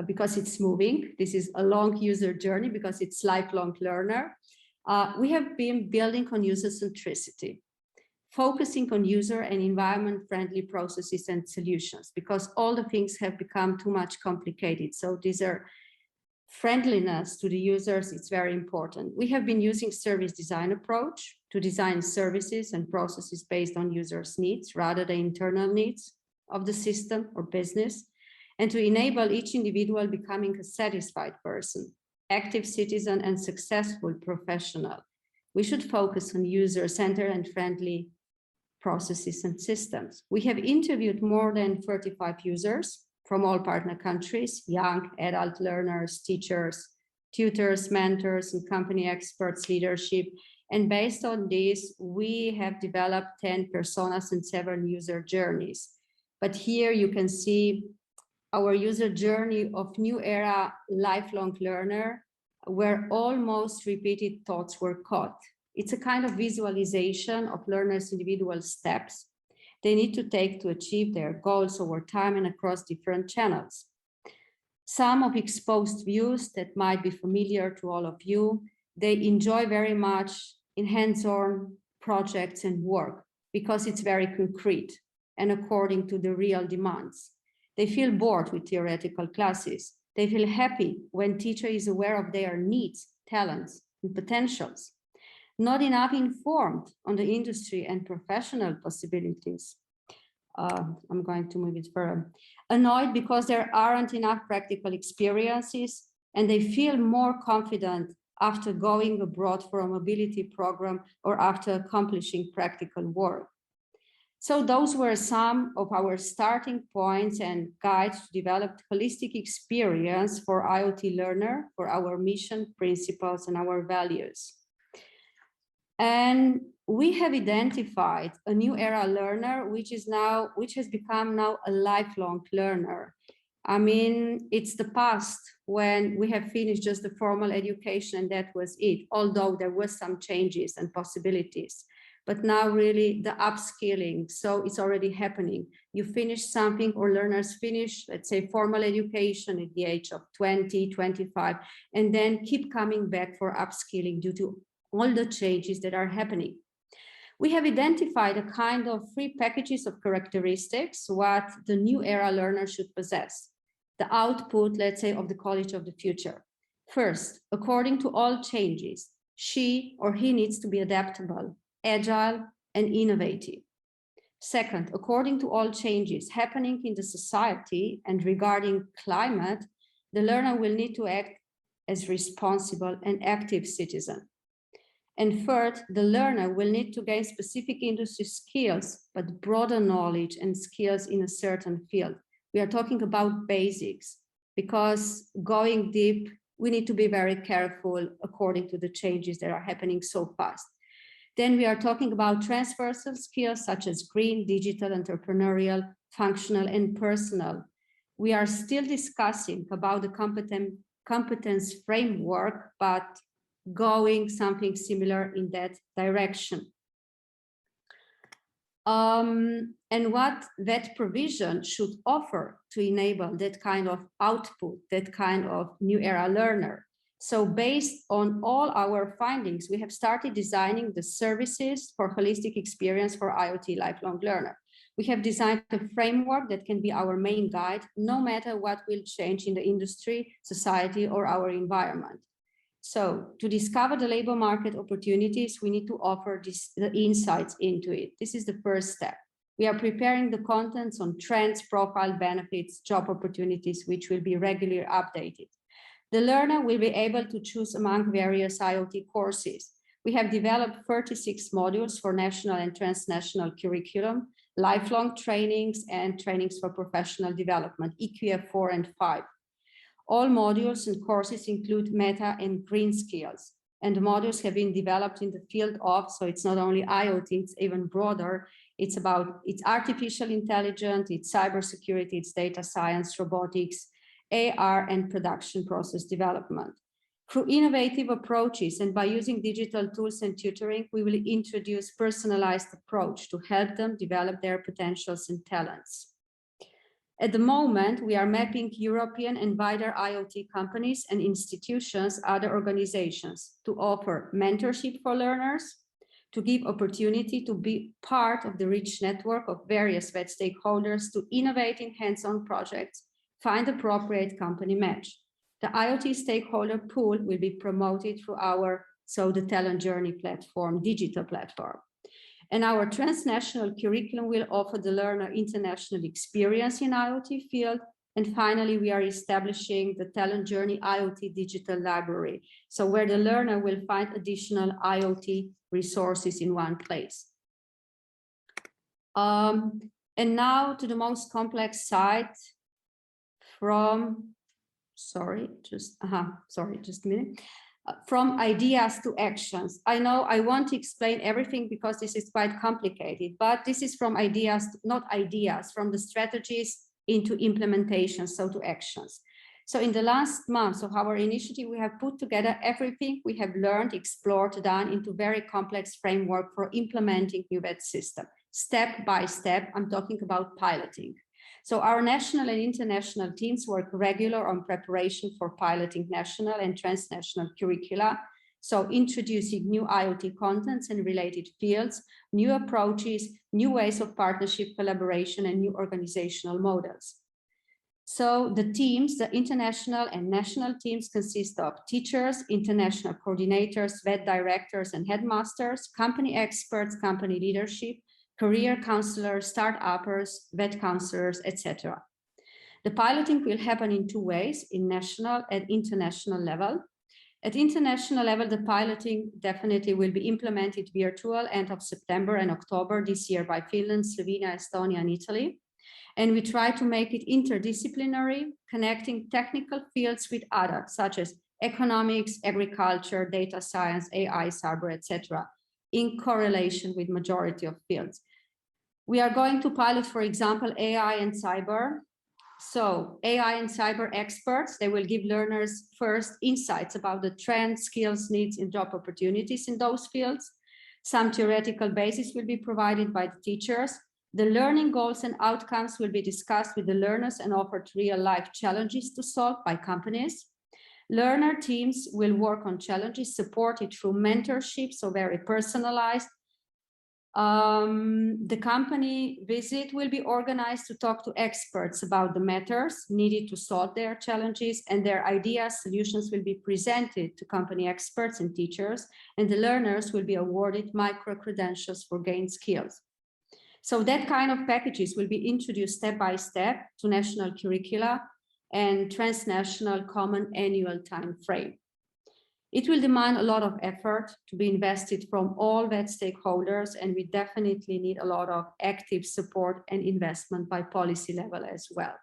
D: because it's moving. This is a long user journey because it's lifelong learner. We have been building on user centricity, focusing on user and environment-friendly processes and solutions, because all the things have become too much complicated. So these are friendliness to the users, it's very important. We have been using service design approach to design services and processes based on users' needs rather than internal needs of the system or business, and to enable each individual becoming a satisfied person, active citizen, and successful professional. We should focus on user-centered and friendly processes and systems. We have interviewed more than 35 users from all partner countries, young adult learners, teachers, tutors, mentors, and company experts, leadership. And based on this, we have developed 10 personas and 7 user journeys. But here you can see our user journey of new era lifelong learner, where almost repeated thoughts were caught. It's a kind of visualization of learners' individual steps they need to take to achieve their goals over time and across different channels. Some of exposed views that might be familiar to all of you, they enjoy very much in hands-on projects and work because it's very concrete and according to the real demands. They feel bored with theoretical classes. They feel happy when teacher is aware of their needs, talents, and potentials. Not enough informed on the industry and professional possibilities. I'm going to move it further. Annoyed because there aren't enough practical experiences and they feel more confident after going abroad for a mobility program or after accomplishing practical work. So those were some of our starting points and guides to develop holistic experience for IoT learner, for our mission, principles, and our values. And we have identified a new era learner, which has become now a lifelong learner. I mean, it's the past when we have finished just the formal education and that was it, although there were some changes and possibilities. But now really the upskilling, so it's already happening. You finish something or learners finish, let's say formal education at the age of 20, 25, and then keep coming back for upskilling due to all the changes that are happening. We have identified a kind of 3 packages of characteristics, what the new era learner should possess. The output, let's say, of the college of the future. First, according to all changes, she or he needs to be adaptable, agile, and innovative. Second, according to all changes happening in the society and regarding climate, the learner will need to act as responsible and active citizen. And third, the learner will need to gain specific industry skills, but broader knowledge and skills in a certain field. We are talking about basics because going deep, we need to be very careful according to the changes that are happening so fast. Then we are talking about transversal skills such as green, digital, entrepreneurial, functional, and personal. We are still discussing about the competence framework, but going something similar in that direction. And what that provision should offer to enable that kind of output, that kind of new era learner. So based on all our findings, we have started designing the services for holistic experience for IoT lifelong learner. We have designed a framework that can be our main guide, no matter what will change in the industry, society, or our environment. So to discover the labor market opportunities, we need to offer the insights into it. This is the first step. We are preparing the contents on trends, profile, benefits, job opportunities, which will be regularly updated. The learner will be able to choose among various IoT courses. We have developed 36 modules for national and transnational curriculum, lifelong trainings, and trainings for professional development, EQF 4 and 5. All modules and courses include meta and green skills, and the modules have been developed in the field of, so it's not only IoT, it's even broader. It's artificial intelligence, it's cybersecurity, it's data science, robotics, AR, and production process development. Through innovative approaches and by using digital tools and tutoring, we will introduce personalized approach to help them develop their potentials and talents. At the moment, we are mapping European and wider IoT companies and institutions, other organizations, to offer mentorship for learners, to give opportunity to be part of the rich network of various FET stakeholders to innovate in hands-on projects, find appropriate company match. The IoT stakeholder pool will be promoted through the talent journey platform, digital platform. And our transnational curriculum will offer the learner international experience in IoT field. And finally, we are establishing the talent journey IoT digital library. So where the learner will find additional IoT resources in one place. And now to the most complex side. from, just a minute. From ideas to actions. I know I want to explain everything because this is quite complicated, but this is from ideas, not ideas, from the strategies into implementation, so to actions. So in the last months of our initiative, we have put together everything we have learned, explored, done into very complex framework for implementing new VET system. Step by step, I'm talking about piloting. So our national and international teams work regular on preparation for piloting national and transnational curricula. So introducing new IoT contents and related fields, new approaches, new ways of partnership, collaboration, and new organizational models. So the teams, the international and national teams consist of teachers, international coordinators, VET directors and headmasters, company experts, company leadership, career counselors, start-uppers, VET counselors, etc. The piloting will happen in two ways, in national and international level. At international level, the piloting definitely will be implemented virtual end of September and October this year by Finland, Slovenia, Estonia, and Italy. And we try to make it interdisciplinary, connecting technical fields with others, such as economics, agriculture, data science, AI, cyber, etc., in correlation with majority of fields. We are going to pilot, for example, AI and cyber. So AI and cyber experts, they will give learners first insights about the trends, skills, needs, and job opportunities in those fields. Some theoretical basis will be provided by the teachers. The learning goals and outcomes will be discussed with the learners and offered real-life challenges to solve by companies. Learner teams will work on challenges supported through mentorship, so very personalized. The company visit will be organized to talk to experts about the matters needed to solve their challenges, and their ideas, solutions will be presented to company experts and teachers, and the learners will be awarded micro-credentials for gained skills. So that kind of packages will be introduced step by step to national curricula and transnational common annual time frame. It will demand a lot of effort to be invested from all VET stakeholders, and we definitely need a lot of active support and investment by policy level as well.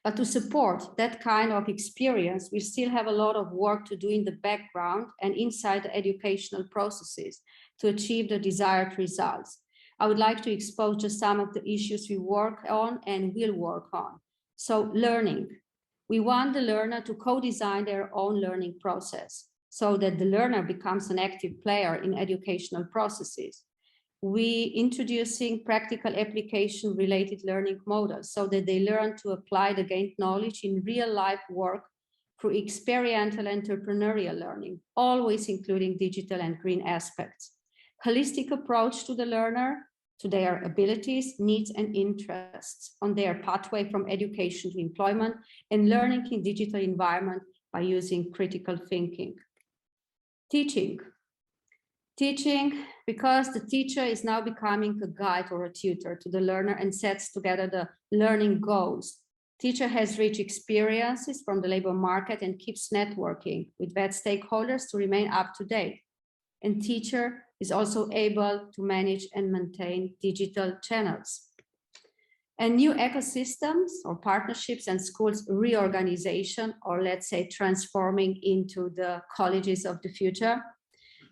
D: But to support that kind of experience, we still have a lot of work to do in the background and inside the educational processes to achieve the desired results. I would like to expose just some of the issues we work on and will work on. So learning. We want the learner to co-design their own learning process so that the learner becomes an active player in educational processes. We introducing practical application related learning models so that they learn to apply the gained knowledge in real life work through experiential entrepreneurial learning, always including digital and green aspects. Holistic approach to the learner, to their abilities, needs, and interests on their pathway from education to employment, and learning in digital environment by using critical thinking. Teaching, because the teacher is now becoming a guide or a tutor to the learner and sets together the learning goals. Teacher has rich experiences from the labor market and keeps networking with VET stakeholders to remain up to date. And teacher is also able to manage and maintain digital channels. And new ecosystems or partnerships and schools reorganization, or let's say transforming into the colleges of the future.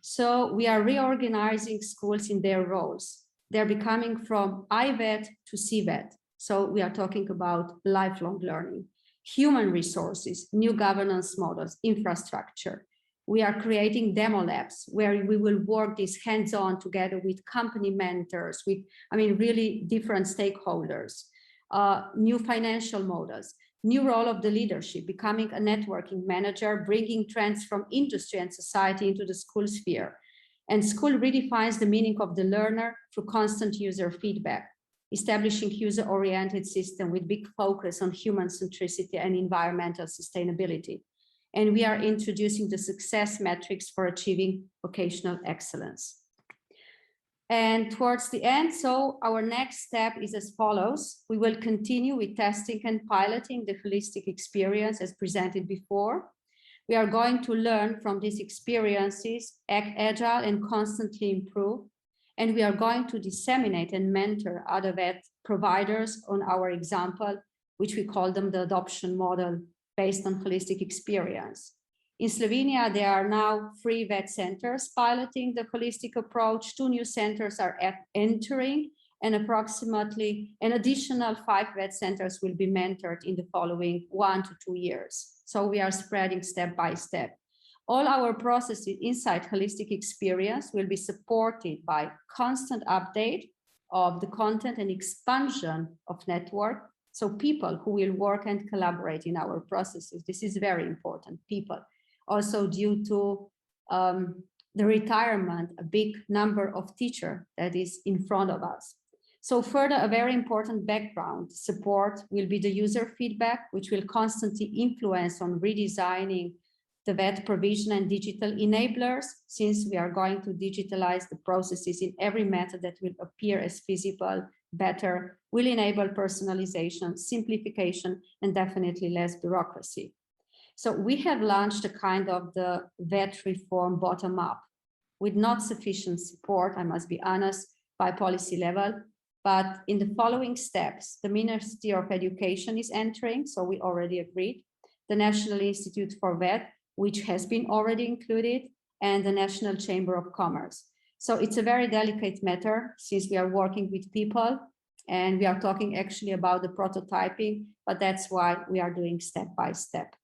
D: So we are reorganizing schools in their roles. They're becoming from IVET to CVET. So we are talking about lifelong learning, human resources, new governance models, infrastructure. We are creating demo labs where we will work this hands-on together with company mentors, with, really different stakeholders, new financial models, new role of the leadership, becoming a networking manager, bringing trends from industry and society into the school sphere. And school redefines the meaning of the learner through constant user feedback, establishing user-oriented system with big focus on human centricity and environmental sustainability. And we are introducing the success metrics for achieving vocational excellence. And towards the end, so our next step is as follows. We will continue with testing and piloting the holistic experience as presented before. We are going to learn from these experiences, act agile and constantly improve. And we are going to disseminate and mentor other VET providers on our example which we call them the adoption model based on holistic experience. In Slovenia, there are now 3 VET centers piloting the holistic approach. 2 new centers are entering, and approximately an additional 5 VET centers will be mentored in the following 1 to 2 years. So we are spreading step by step. All our processes inside holistic experience will be supported by constant update of the content and expansion of network. So people who will work and collaborate in our processes, this is very important, people. Also due to the retirement, a big number of teachers that is in front of us. So further, a very important background support will be the user feedback, which will constantly influence on redesigning the VET provision and digital enablers, since we are going to digitalize the processes in every method that will appear as feasible, better, will enable personalization, simplification, and definitely less bureaucracy. So we have launched a kind of the VET reform bottom up with not sufficient support, I must be honest, by policy level. But in the following steps, the Ministry of Education is entering, so we already agreed, the National Institute for VET, which has been already included, and the National Chamber of Commerce. So it's a very delicate matter since we are working with people and we are talking actually about the prototyping, but that's why we are doing step by step.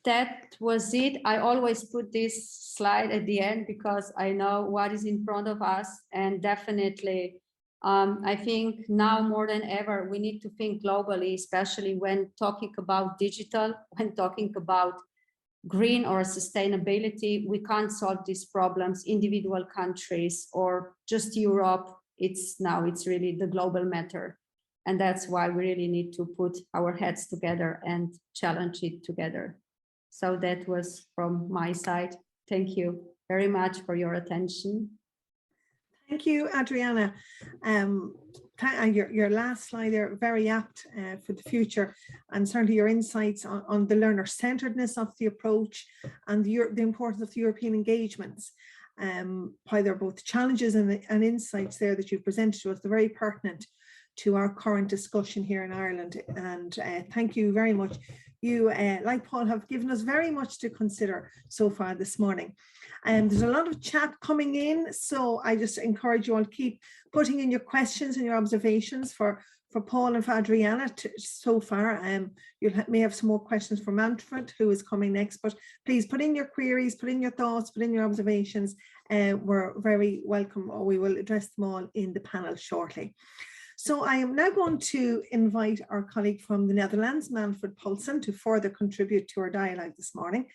D: That was it. I always put this slide at the end because I know what is in front of us, and definitely I think now more than ever, we need to think globally, especially when talking about digital, when talking about green or sustainability. We can't solve these problems, individual countries or just Europe. It's really the global matter. And that's why we really need to put our heads together and challenge it together. So that was from my side. Thank you very much for your attention.
A: Thank you, Adriana. Your last slide there, very apt for the future, and certainly your insights on the learner-centeredness of the approach and the importance of the European engagements. Why there are both challenges and insights there that you've presented to us. They're very pertinent to our current discussion here in Ireland. And thank you very much. You, like Paul, have given us very much to consider so far this morning. There's a lot of chat coming in, so I just encourage you all to keep putting in your questions and your observations for Paul and for Adriana so far. You may have some more questions for Manfred, who is coming next, but please put in your queries, put in your thoughts, put in your observations. We're very welcome, or we will address them all in the panel shortly. So I am now going to invite our colleague from the Netherlands, Manfred Poulsen, to further contribute to our dialogue this morning.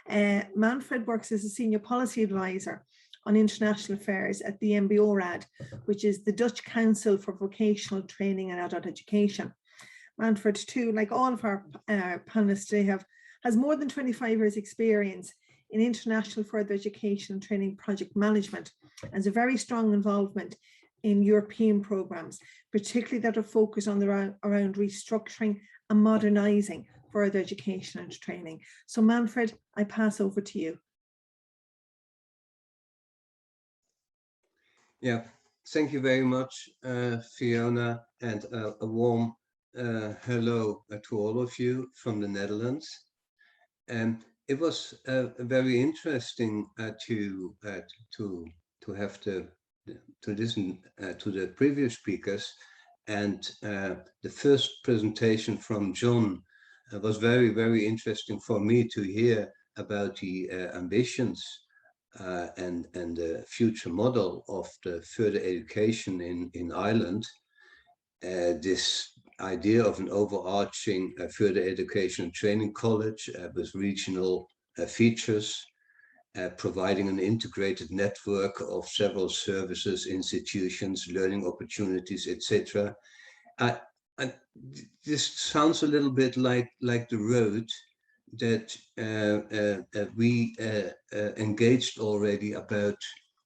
A: Manfred works as a senior policy advisor on international affairs at the MBORAD, which is the Dutch Council for Vocational Training and Adult Education. Manfred, too, like all of our panelists today, has more than 25 years experience in international further education and training project management, and has a very strong involvement in European programs, particularly that are focused on around restructuring and modernising further education and training. So Manfred, I pass over to you.
E: Yeah, thank you very much, Fiona, and a warm hello to all of you from the Netherlands. It was very interesting to listen to the previous speakers, and the first presentation from John was very, very interesting for me to hear about the ambitions and the future model of the further education in Ireland. This idea of an overarching further education and training college with regional features, providing an integrated network of several services, institutions, learning opportunities, etc. This sounds a little bit like the road that we engaged already about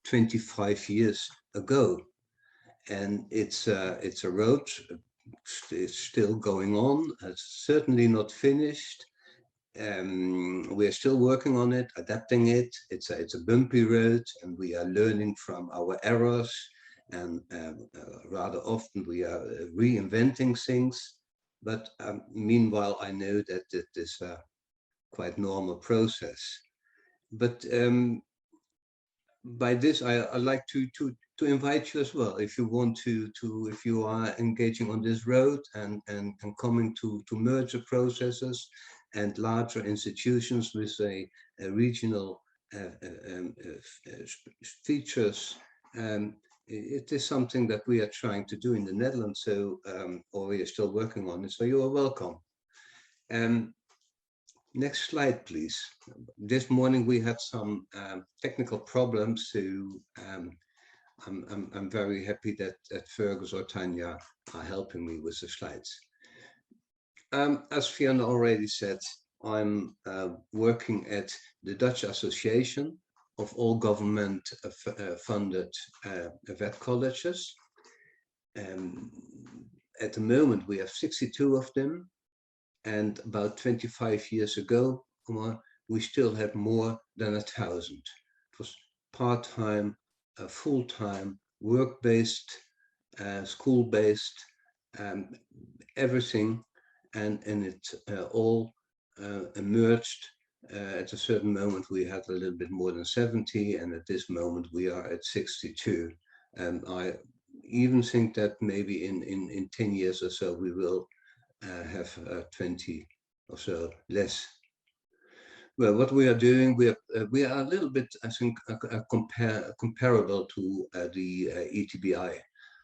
E: 25 years ago, and it's a road. It's still going on. It's certainly not finished. We're still working on it, adapting it. It's a bumpy road, and we are learning from our errors and rather often we are reinventing things. But meanwhile, I know that it is a quite normal process. But by this, I like to invite you as well, if you want to if you are engaging on this road and coming to merger processes and larger institutions with a regional features. It is something that we are trying to do in the Netherlands, so or we are still working on it. So you are welcome. Next slide, please. This morning we had some technical problems, so I'm very happy that Fergus or Tanya are helping me with the slides. As Fiona already said, I'm working at the Dutch Association of all government funded FET colleges. At the moment we have 62 of them. And about 25 years ago, we still had more than 1,000. It was part-time, full-time, work-based, school-based, everything, and it all emerged. At a certain moment, we had a little bit more than 70, and at this moment, we are at 62. I even think that maybe in 10 years or so, we will have 20 or so less. Well, what we are doing, we are a little bit, I think, comparable to the ETBI.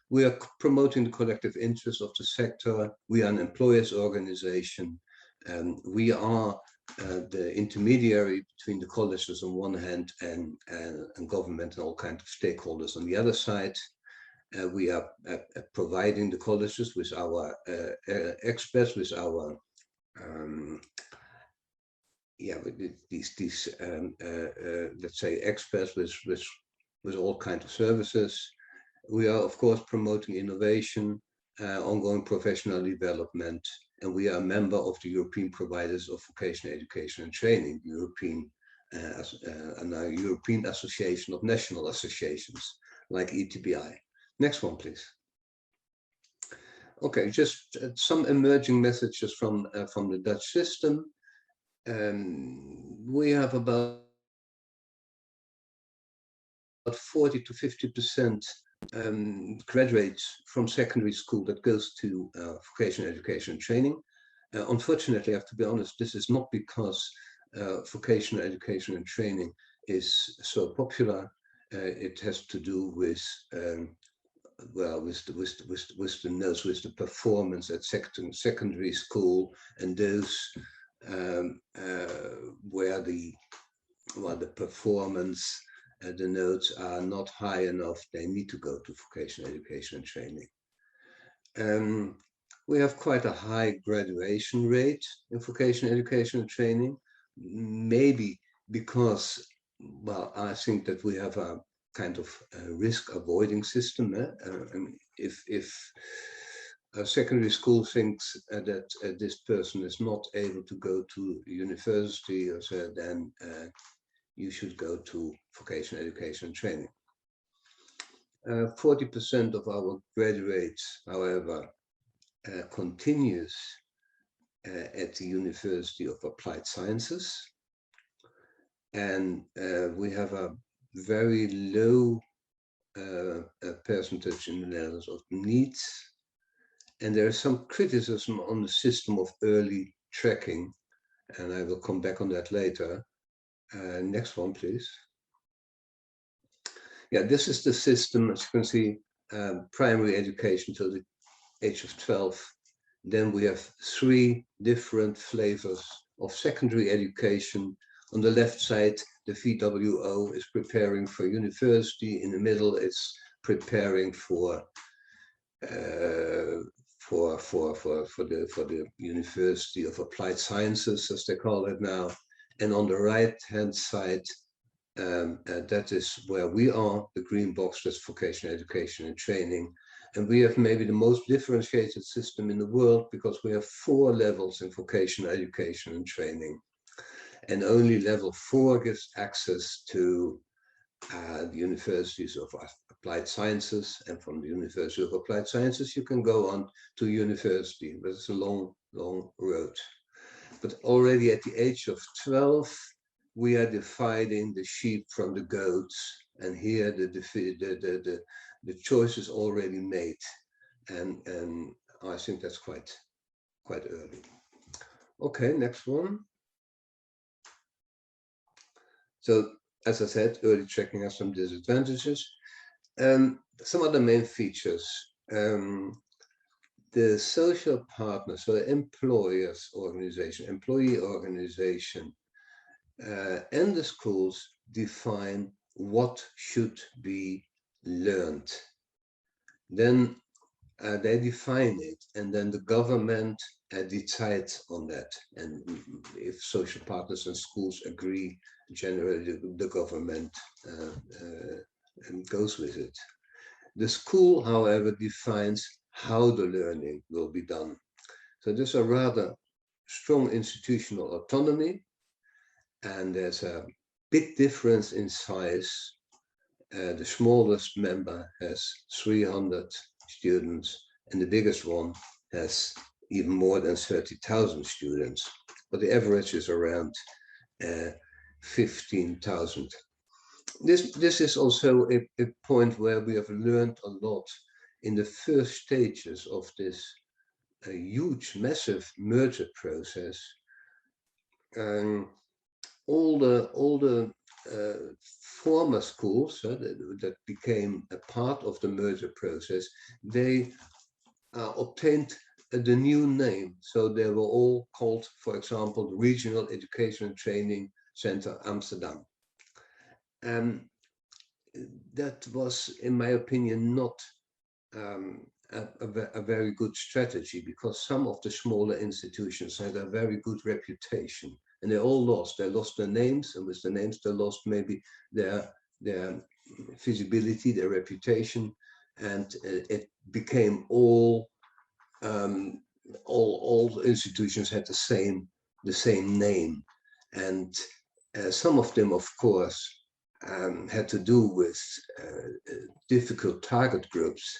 E: We are promoting the collective interest of the sector. We are an employers organization. We are the intermediary between the colleges on one hand and government and all kinds of stakeholders on the other side. We are providing the colleges with our experts, with our these let's say experts with all kinds of services. We are of course promoting innovation, ongoing professional development, and we are a member of the European Providers of Vocational Education and Training, European Association of National Associations like ETBI. Next one, please. Okay, just some emerging messages from the Dutch system. We have about 40 to 50% graduates from secondary school that goes to vocational education and training. Unfortunately, I have to be honest, this is not because vocational education and training is so popular. It has to do with well, with the notes, with the performance at secondary school, and those where the performance, the notes are not high enough, they need to go to vocational education and training. We have quite a high graduation rate in vocational education and training, maybe because, well, I think that we have a kind of risk avoiding system. And if a secondary school thinks that this person is not able to go to university, or so, then you should go to vocational education and training. 40% of our graduates, however, continues at the University of Applied Sciences, and we have a very low percentage in the Netherlands of needs, and there is some criticism on the system of early tracking, and I will come back on that later. Next one, please. Yeah, this is the system, as you can see, primary education till the age of 12. Then we have 3 different flavors of secondary education. On the left side, the VWO is preparing for university. In the middle, it's preparing for the University of Applied Sciences, as they call it now. And on the right-hand side, that is where we are, the green box, that's vocational education and training. And we have maybe the most differentiated system in the world, because we have 4 levels in vocational education and training. And only level 4 gives access to the universities of Applied Sciences, and from the University of Applied Sciences you can go on to university, but it's a long, long road. But already at the age of 12, we are dividing the sheep from the goats, and here the choice is already made, and I think that's quite early. Okay, next one. So, as I said, early tracking has some disadvantages. Some other main features. The social partners, so the employers organization, employee organization, and the schools define what should be learned. Then they define it, and then the government decides on that. And if social partners and schools agree, generally the government goes with it. The school, however, defines how the learning will be done. So there's a rather strong institutional autonomy, and there's a big difference in size. The smallest member has 300 students, and the biggest one has even more than 30,000 students. But the average is around 15,000. This is also a point where we have learned a lot in the first stages of this huge, massive merger process. All the former schools that became a part of the merger process, they obtained the new name. So they were all called, for example, the Regional Education and Training Center Amsterdam. That was, in my opinion, not a very good strategy, because some of the smaller institutions had a very good reputation, and they all lost. They lost their names, and with the names they lost maybe their visibility, their reputation, and it became all institutions had the same name, and some of them, of course, had to do with difficult target groups,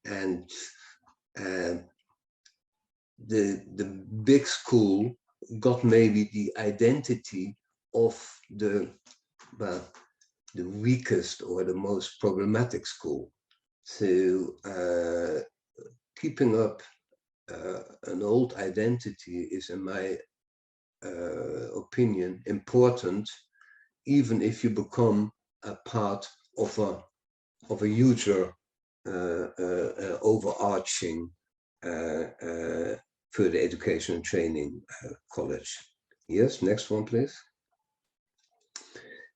E: and the big school got maybe the identity of the weakest or the most problematic school. So keeping up an old identity is, in my opinion, important, even if you become a part of a huger overarching further education and training college. Yes, next one, please.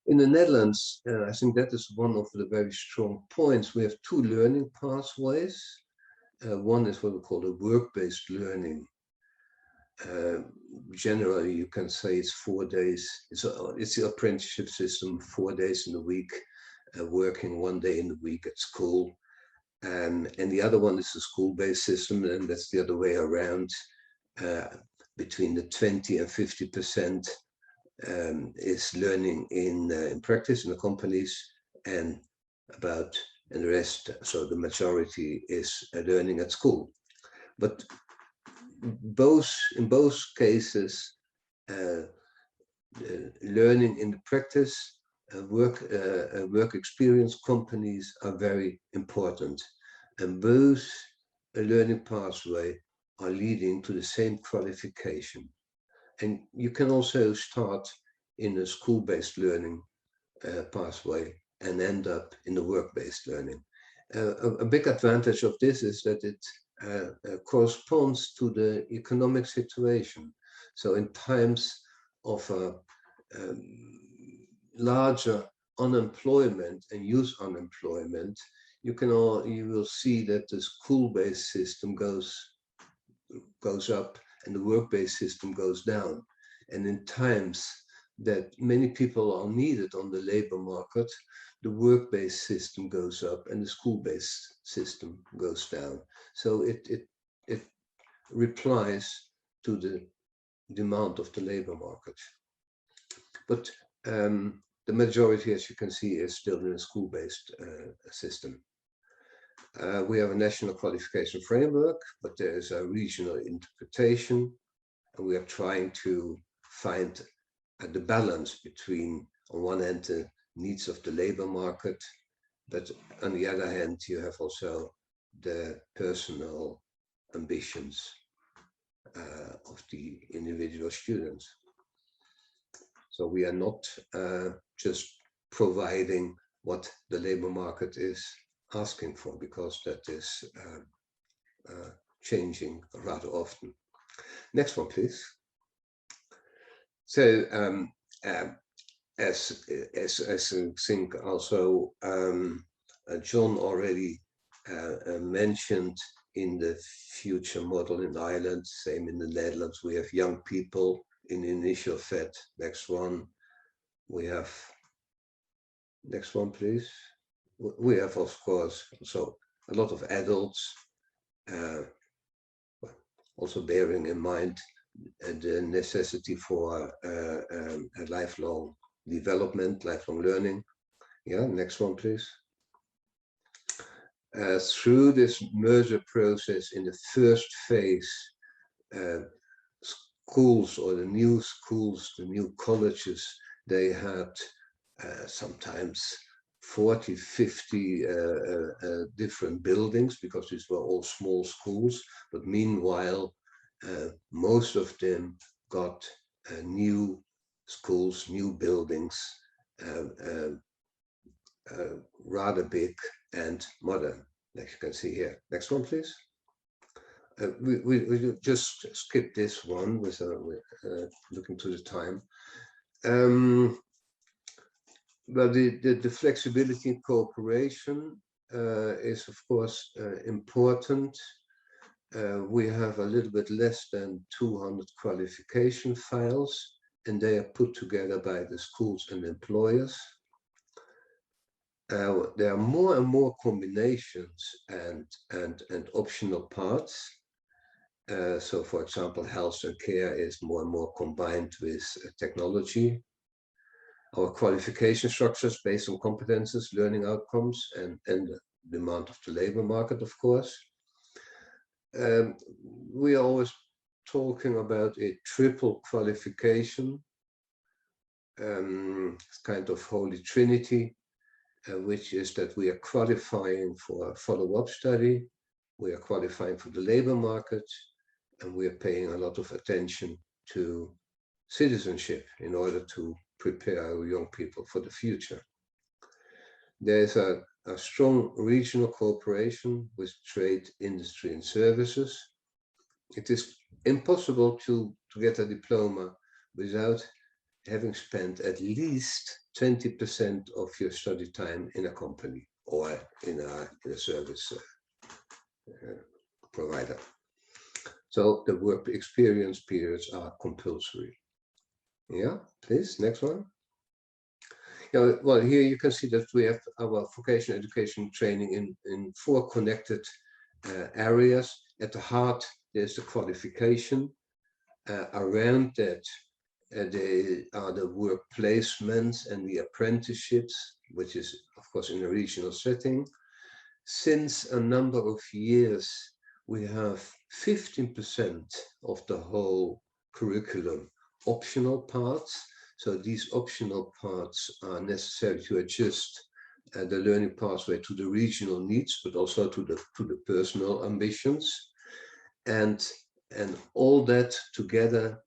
E: In the Netherlands, I think that is one of the very strong points. We have two learning pathways. One is what we call the work-based learning. Generally, you can say it's 4 days. It's the apprenticeship system, 4 days in the week, working 1 day in the week at school. And the other one is the school-based system, and that's the other way around. Between the 20 and 50% is learning in practice in the companies, and the rest, so the majority, is learning at school. But in both cases, learning in the practice, work experience companies are very important, and both a learning pathway are leading to the same qualification. And you can also start in a school-based learning pathway and end up in the work-based learning. A big advantage of this is that it corresponds to the economic situation. So in times of larger unemployment and youth unemployment, you will see that the school-based system goes up and the work-based system goes down. And in times that many people are needed on the labor market, the work-based system goes up and the school-based system goes down. So it replies to the demand of the labor market. But the majority, as you can see, is still in a school-based system. We have a national qualification framework, but there is a regional interpretation, and we are trying to find the balance between, on one hand, the needs of the labor market, but on the other hand, you have also the personal ambitions of the individual students. So we are not just providing what the labor market is asking for, because that is changing rather often. Next one, please. So as I think also John already mentioned, in the future model in Ireland, same in the Netherlands, we have young people in the initial FET. Next one. We have, next one, please. We have, of course, also a lot of adults, also bearing in mind the necessity for a lifelong development, lifelong learning. Yeah, next one, please. Through this merger process in the first phase, schools, or the new schools, the new colleges, they had sometimes 40, 50 different buildings, because these were all small schools. But meanwhile, most of them got new schools, new buildings, rather big and modern, like you can see here. Next one, please. We just skip this one with looking to the time. But the flexibility and cooperation is, of course, important. We have a little bit less than 200 qualification files, and they are put together by the schools and employers. There are more and more combinations and optional parts. So, for example, health and care is more and more combined with technology. Our qualification structures based on competences, learning outcomes, and the demand of the labor market, of course. We are always talking about a triple qualification, kind of holy trinity, which is that we are qualifying for a follow-up study, we are qualifying for the labor market, and we are paying a lot of attention to citizenship in order to prepare our young people for the future. There is a strong regional cooperation with trade, industry, and services. It is impossible to get a diploma without having spent at least 20% of your study time in a company or in a service provider. So the work experience periods are compulsory. Yeah, please, next one. Yeah, well, here you can see that we have our vocational education training in 4 connected areas. At the heart, there's the qualification. Around that, there are the work placements and the apprenticeships, which is, of course, in a regional setting. Since a number of years, we have 15% of the whole curriculum optional parts. So these optional parts are necessary to adjust the learning pathway to the regional needs, but also to the personal ambitions, and all that together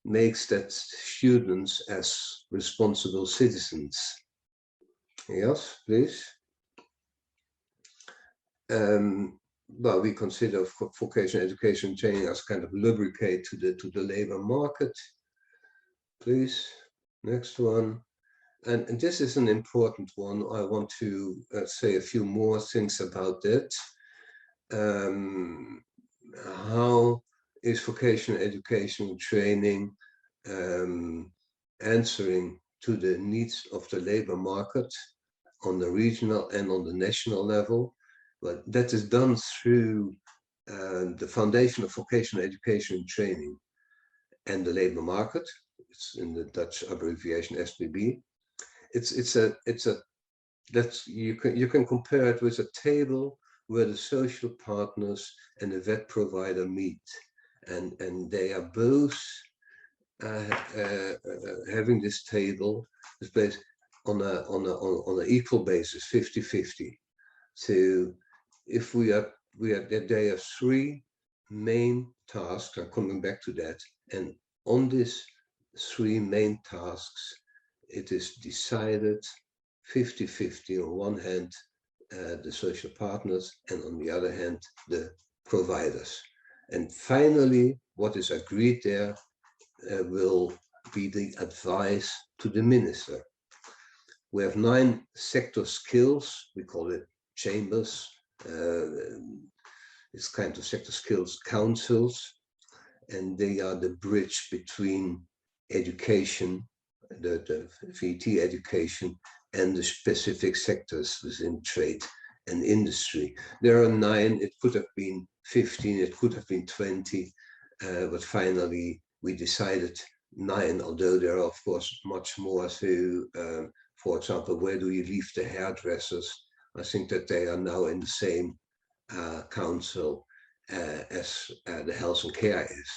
E: makes that students as responsible citizens. Yes, please. Well, we consider vocational education training as kind of lubricate to the labor market. Please, next one. And this is an important one. I want to say a few more things about that. How is vocational education training answering to the needs of the labor market on the regional and on the national level? But that is done through the foundation of vocational education and training and the labor market, it's in the Dutch abbreviation SBB. You can compare it with a table where the social partners and the vet provider meet, and they are both having this table is based on an equal basis, 50-50. So if there are three main tasks, I'm coming back to that, and on these three main tasks, it is decided 50-50 on one hand, the social partners, and on the other hand, the providers. And finally, what is agreed there will be the advice to the minister. We have 9 sector skills, we call it chambers. It's kind of sector skills councils, and they are the bridge between education, the FET education, and the specific sectors within trade and industry. There are 9, it could have been 15, it could have been 20, but finally we decided 9, although there are of course much more. So, for example, where do you leave the hairdressers? I think that they are now in the same council as the health and care is.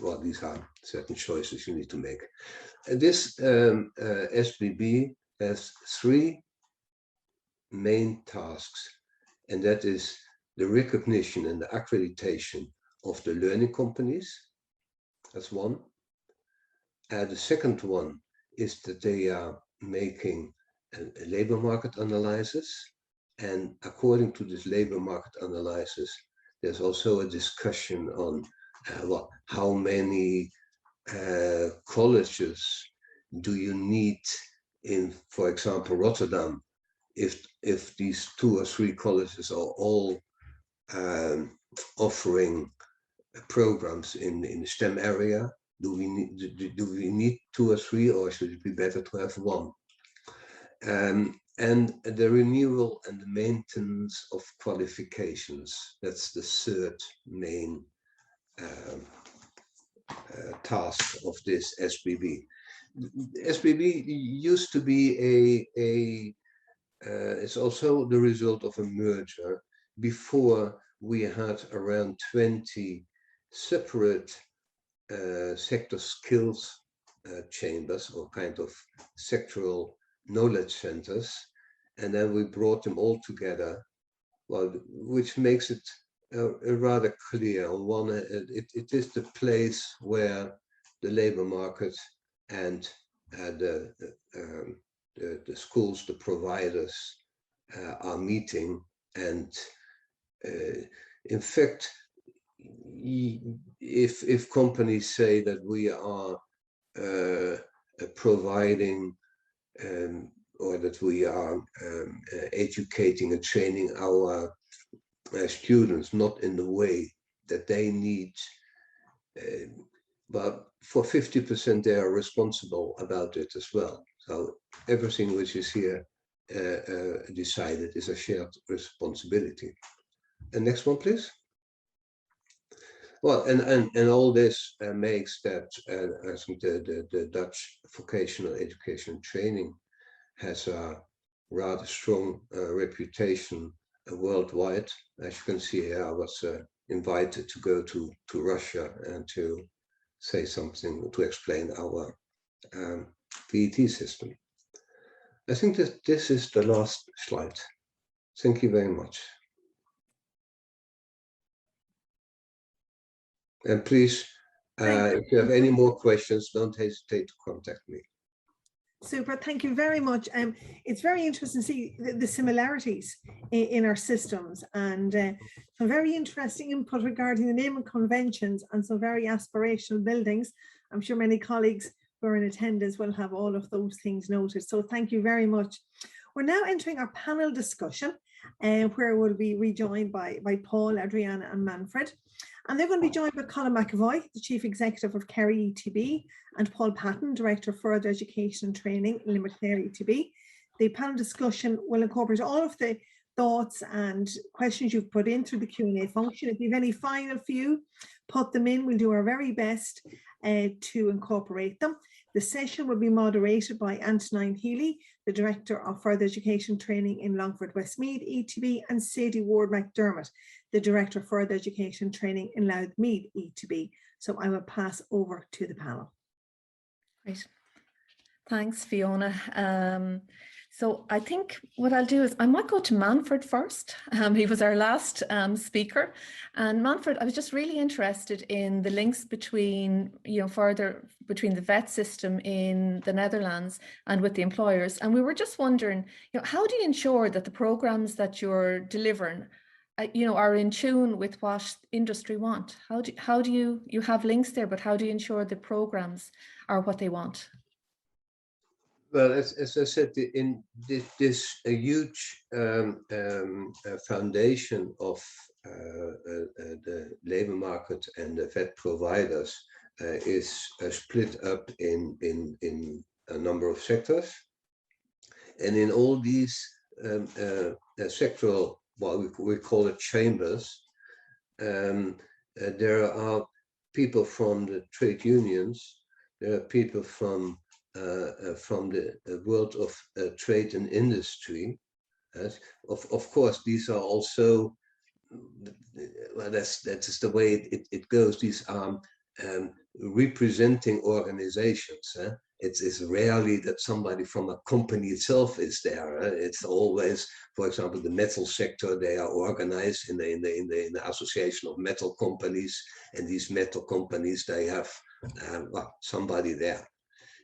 E: Well, these are certain choices you need to make. And this SBB has 3 main tasks, and that is the recognition and the accreditation of the learning companies. That's one. The second one is that they are making a labor market analysis, and according to this labor market analysis, there's also a discussion on how many colleges do you need in, for example, Rotterdam, if these 2 or 3 colleges are all offering programs in the STEM area. Do we need 2 or 3, or should it be better to have 1? And the renewal and the maintenance of qualifications. That's the third main task of this SBB. SBB used to be it's also the result of a merger. Before, we had around 20 separate sector skills chambers, or kind of sectoral knowledge centers, and then we brought them all together, which makes it rather clear. On one, it is the place where the labor market and the schools, the providers, are meeting. And in fact, if companies say that we are providing or that we are educating and training our students not in the way that they need, but for 50% they are responsible about it as well. So everything which is here decided is a shared responsibility. And next one, please. Well, and all this makes that I think the Dutch vocational education and training has a rather strong reputation worldwide. As you can see here, I was invited to go to Russia and to say something to explain our FET system. I think that this is the last slide. Thank you very much. And please, if you have any more questions, don't hesitate to contact me.
A: Super, thank you very much. It's very interesting to see the similarities in our systems, and some very interesting input regarding the naming conventions and some very aspirational buildings. I'm sure many colleagues who are in attendance will have all of those things noted. So thank you very much. We're now entering our panel discussion, where we'll be rejoined by Paul, Adriana and Manfred. And they're going to be joined by Colin McAvoy, the Chief Executive of Kerry ETB, and Paul Patton, Director of Further Education and Training, Limerick ETB. The panel discussion will incorporate all of the thoughts and questions you've put in through the Q&A function. If you have any final few, put them in. We'll do our very best to incorporate them. The session will be moderated by Antonine Healy, the Director of Further Education Training in Longford Westmeath, ETB, and Sadie Ward McDermott, the Director of Further Education Training in Louthmead, ETB. So I will pass over to the panel.
F: Great. Thanks, Fiona. So I think what I'll do is I might go to Manfred first. He was our last speaker. And Manfred, I was just really interested in the links between, further between the VET system in the Netherlands and with the employers. And we were just wondering, how do you ensure that the programs that you're delivering, are in tune with what industry want? How do you have links there, but how do you ensure the programs are what they want?
E: Well, as I said, in this a huge foundation of the labor market and the VET providers is split up in a number of sectors, and in all these sectoral, well, we call it chambers, there are people from the trade unions, there are people from the world of trade and industry. Of course, these are also, well, that's just the way it goes. These are representing organizations. It's rarely that somebody from a company itself is there. It's always, for example, the metal sector. They are organized in the association of metal companies, and these metal companies, they have somebody there.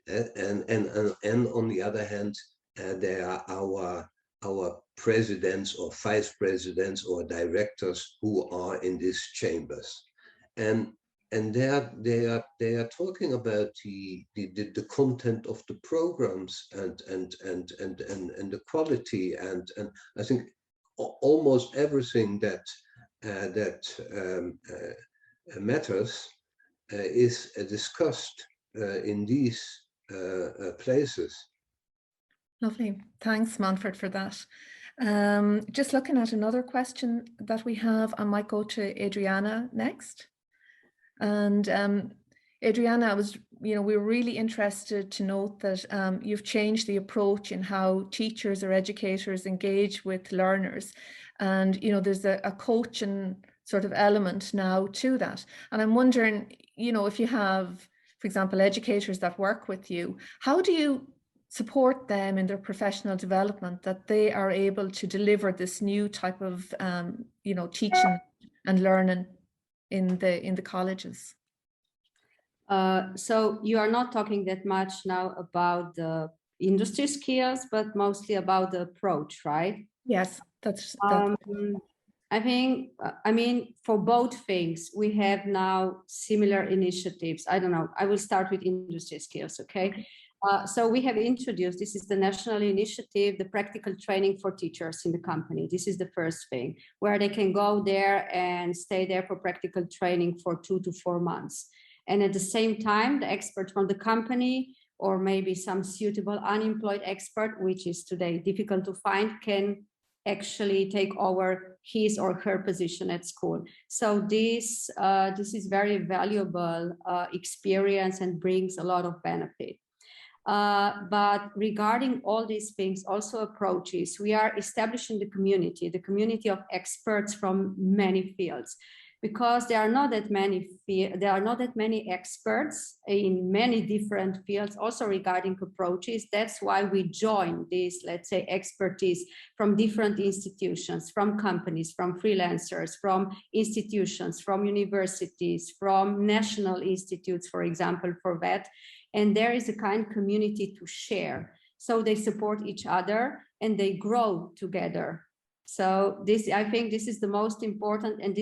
E: And on the other hand, there are our presidents or vice presidents or directors who are in these chambers, and they are talking about the content of the programs and the quality, and I think almost everything that matters is discussed in these places.
F: Lovely. Thanks, Manfred, for that. Just looking at another question that we have, I might go to Adriana next. And Adriana, we were really interested to note that you've changed the approach in how teachers or educators engage with learners. And, there's a coaching sort of element now to that. And I'm wondering, if you have, for example, educators that work with you, how do you support them in their professional development, that they are able to deliver this new type of, teaching and learning in the colleges?
D: So you are not talking that much now about the industry skills, but mostly about the approach, right?
F: Yes, that's
D: I think, for both things, we have now similar initiatives. I don't know, I will start with industry skills, okay? So we have introduced, this is the national initiative, the practical training for teachers in the company. This is the first thing, where they can go there and stay there for practical training for 2 to 4 months. And at the same time, the expert from the company, or maybe some suitable unemployed expert, which is today difficult to find, can actually take over his or her position at school. So this is very valuable experience and brings a lot of benefit. But regarding all these things, also approaches, we are establishing the community of experts from many fields, because there are not that many experts in many different fields also regarding approaches. That's why we join this, let's say, expertise from different institutions, from companies, from freelancers, from institutions, from universities, from national institutes, for example, for VET. And there is a kind of community to share. So they support each other and they grow together. So this, I think this is the most important, and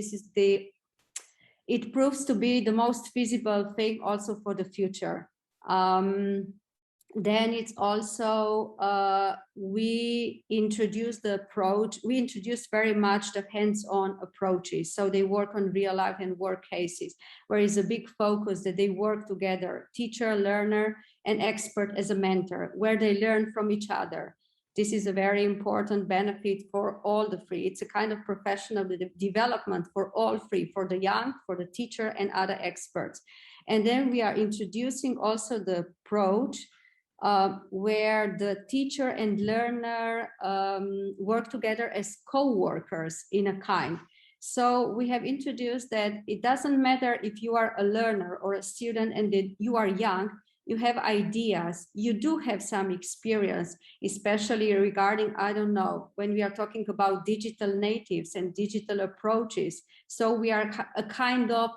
D: it proves to be the most feasible thing also for the future. Then it's also, we introduced the approach, we introduced very much the hands-on approaches. So they work on real life and work cases, where is a big focus that they work together, teacher, learner, and expert as a mentor, where they learn from each other. This is a very important benefit for all the free. It's a kind of professional development for all free, for the young, for the teacher and other experts. And then we are introducing also the approach where the teacher and learner work together as co-workers in a kind. So we have introduced that it doesn't matter if you are a learner or a student and that you are young, you have ideas, you do have some experience, especially regarding, I don't know, when we are talking about digital natives and digital approaches. So we are a kind of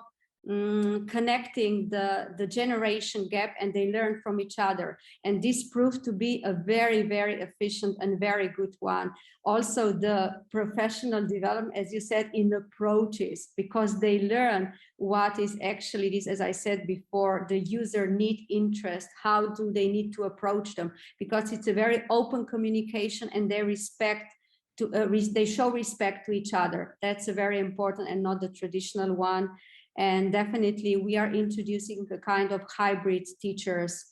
D: connecting the generation gap, and they learn from each other. And this proved to be a very, very efficient and very good one. Also the professional development, as you said, in approaches, because they learn what is actually this, as I said before, the user need interest, how do they need to approach them, because it's a very open communication and they respect they show respect to each other. That's a very important and not the traditional one. And definitely we are introducing a kind of hybrid teachers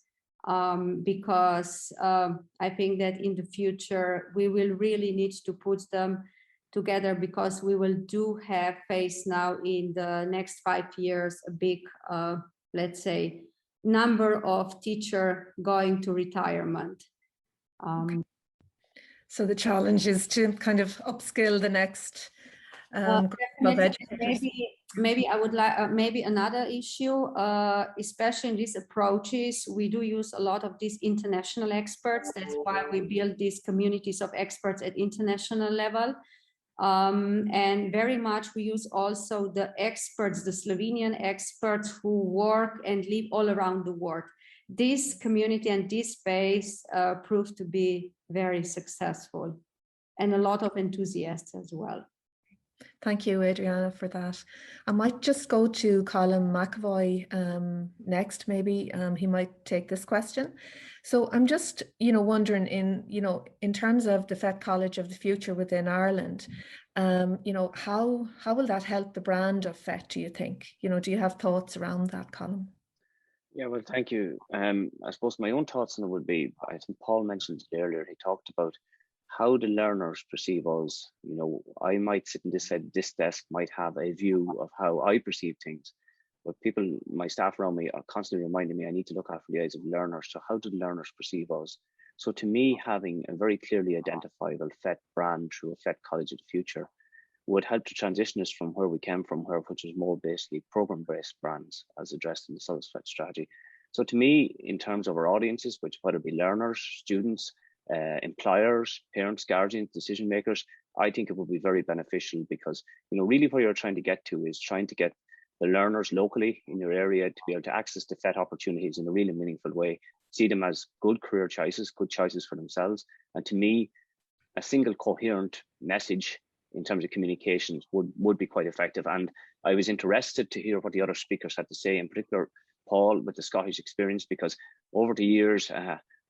D: because I think that in the future we will really need to put them together, because we will face now in the next 5 years a big, let's say, number of teachers going to retirement.
F: Okay. So the challenge is to kind of upskill the next
D: maybe I would like maybe another issue, especially in these approaches, we do use a lot of these international experts. That's why we build these communities of experts at international level. And very much we use also the experts, the Slovenian experts who work and live all around the world. This community and this space proved to be very successful, and a lot of enthusiasts as well.
F: Thank you, Adriana, for that. I might just go to Colin McAvoy next. Maybe he might take this question. So I'm just, wondering in terms of the FET College of the future within Ireland, how will that help the brand of FET, do you think? Do you have thoughts around that, Colin?
G: Yeah, well, thank you. I suppose my own thoughts on it would be, I think Paul mentioned it earlier, he talked about how the learners perceive us. I might sit in this side of this desk, might have a view of how I perceive things, but people, my staff around me are constantly reminding me I need to look after the eyes of learners. So how do the learners perceive us? So to me, having a very clearly identifiable FET brand through a FET College of the Future would help to transition us from where we came from, which is more basically program-based brands as addressed in the South FET strategy. So to me, in terms of our audiences, which whether it be learners, students, employers, parents, guardians, decision makers, I think it would be very beneficial, because really what you're trying to get to is trying to get the learners locally in your area to be able to access the FET opportunities in a really meaningful way, see them as good career choices, good choices for themselves. And to me, a single coherent message in terms of communications would be quite effective. And I was interested to hear what the other speakers had to say, in particular Paul with the Scottish experience, because over the years,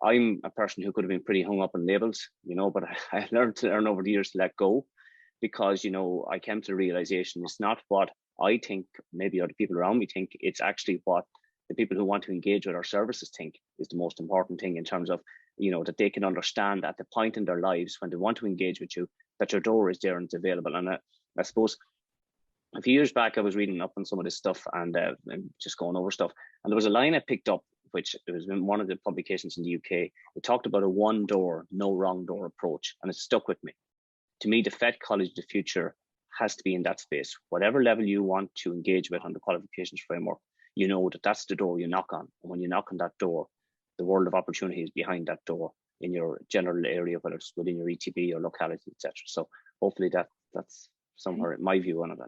G: I'm a person who could have been pretty hung up on labels, but I learned over the years to let go, because, I came to the realization it's not what I think, maybe other people around me think, it's actually what the people who want to engage with our services think is the most important thing, in terms of, that they can understand at the point in their lives when they want to engage with you, that your door is there and it's available. And I suppose a few years back, I was reading up on some of this stuff and just going over stuff. And there was a line I picked up, which was in one of the publications in the UK. It talked about a one door, no wrong door approach, and it stuck with me. To me, the FET College of the Future has to be in that space. Whatever level you want to engage with on the qualifications framework, that's the door you knock on. And when you knock on that door, the world of opportunity is behind that door in your general area, whether it's within your ETB or locality, etc. So hopefully that's somewhere my view on it.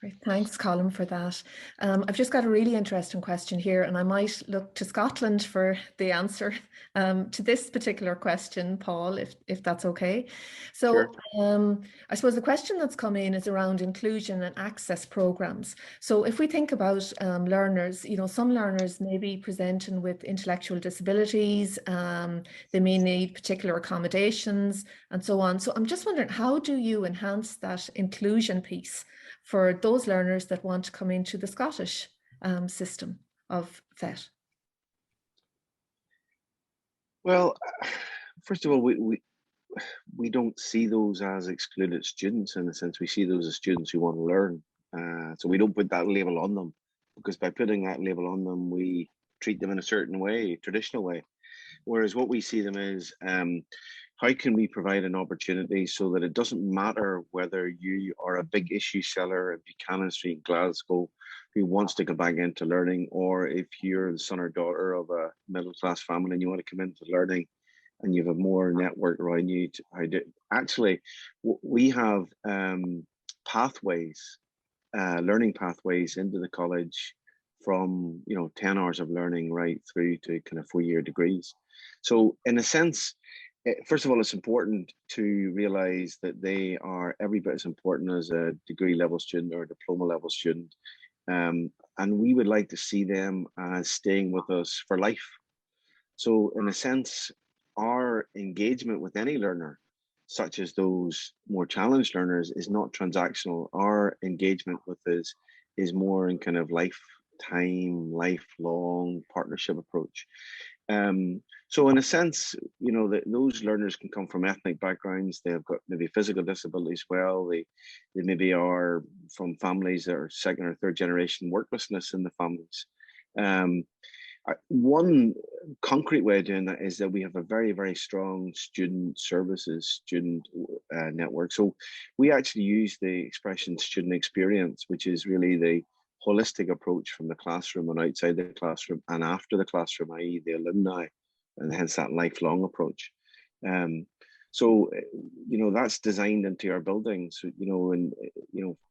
F: Great. Thanks, Colin, for that. I've just got a really interesting question here, and I might look to Scotland for the answer to this particular question, Paul, if that's okay. So sure. I suppose the question that's come in is around inclusion and access programs. So if we think about learners, some learners may be presenting with intellectual disabilities, they may need particular accommodations and so on. So I'm just wondering, how do you enhance that inclusion piece for those learners that want to come into the Scottish system of FET?
C: Well, first of all, we don't see those as excluded students. In a sense, we see those as students who want to learn. So we don't put that label on them, because by putting that label on them, we treat them in a certain way, traditional way. Whereas what we see them is, how can we provide an opportunity so that it doesn't matter whether you are a big issue seller at Buchanan Street in Glasgow who wants to go back into learning, or if you're the son or daughter of a middle class family and you want to come into learning and you have a more network around you. Actually, we have pathways, learning pathways into the college from 10 hours of learning right through to kind of 4-year degrees. So in a sense, first of all, it's important to realize that they are every bit as important as a degree level student or a diploma level student. And we would like to see them as staying with us for life. So in a sense, our engagement with any learner, such as those more challenged learners, is not transactional. Our engagement with this is more in kind of lifetime, lifelong partnership approach. So in a sense, those learners can come from ethnic backgrounds. They have got maybe physical disabilities. Well, they maybe are from families that are second or third generation worklessness in the families. One concrete way of doing that is that we have a very, very strong student services, student network. So we actually use the expression student experience, which is really the holistic approach from the classroom and outside the classroom and after the classroom, i.e. the alumni, and hence that lifelong approach. So that's designed into our buildings, and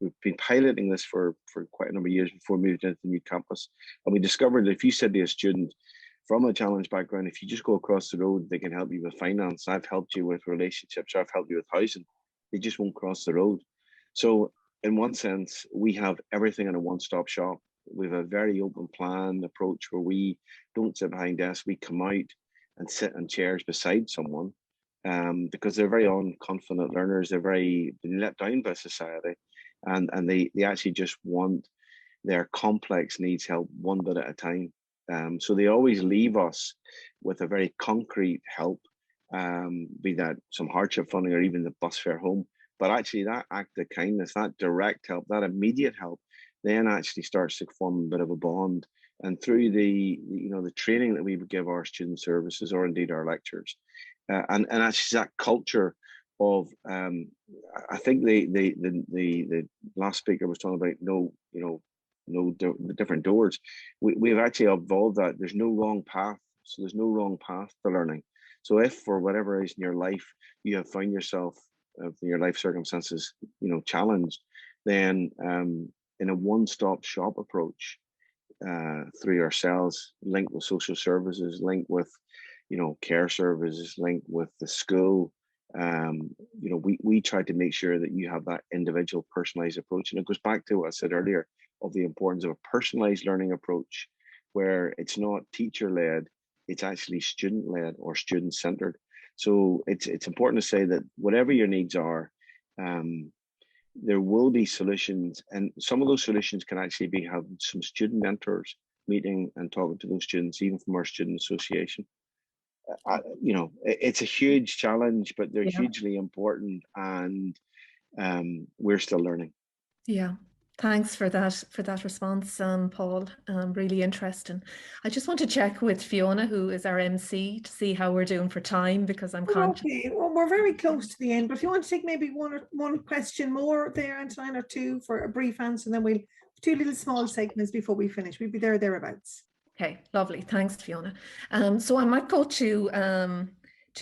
C: we've been piloting this for quite a number of years before we moved into the new campus. And we discovered that if you said to a student from a challenged background, if you just go across the road, they can help you with finance. I've helped you with relationships. I've helped you with housing. They just won't cross the road. So in one sense, we have everything in a one-stop shop. We have a very open plan approach where we don't sit behind desks. We come out and sit in chairs beside someone. Because they're very unconfident learners, they're very let down by society, and they actually just want their complex needs help one bit at a time. So they always leave us with a very concrete help, be that some hardship funding or even the bus fare home. But actually that act of kindness, that direct help, that immediate help, then actually starts to form a bit of a bond. And through the training that we would give our student services or indeed our lecturers, and actually that culture of I think the last speaker was talking about the different doors. We've actually evolved that. There's no wrong path, so there's no wrong path to learning. So if for whatever reason in your life you have found yourself in your life circumstances challenged, then in a one-stop shop approach through ourselves, linked with social services, linked with care services, linked with the school, we try to make sure that you have that individual personalized approach. And it goes back to what I said earlier of the importance of a personalized learning approach, where it's not teacher-led, it's actually student-led or student-centered. So it's important to say that whatever your needs are, there will be solutions, and some of those solutions can actually be having some student mentors meeting and talking to those students, even from our student association. It's a huge challenge, but they're hugely important, and we're still learning.
F: Yeah. Thanks for that response, Paul. Really interesting. I just want to check with Fiona, who is our MC, to see how we're doing for time, because I'm conscious.
A: Okay, well, we're very close to the end, but if you want to take maybe one question more there, Antoine, or two for a brief answer, and then we'll two little small segments before we finish. We'll be thereabouts. Okay, lovely. Thanks, Fiona. So I might go to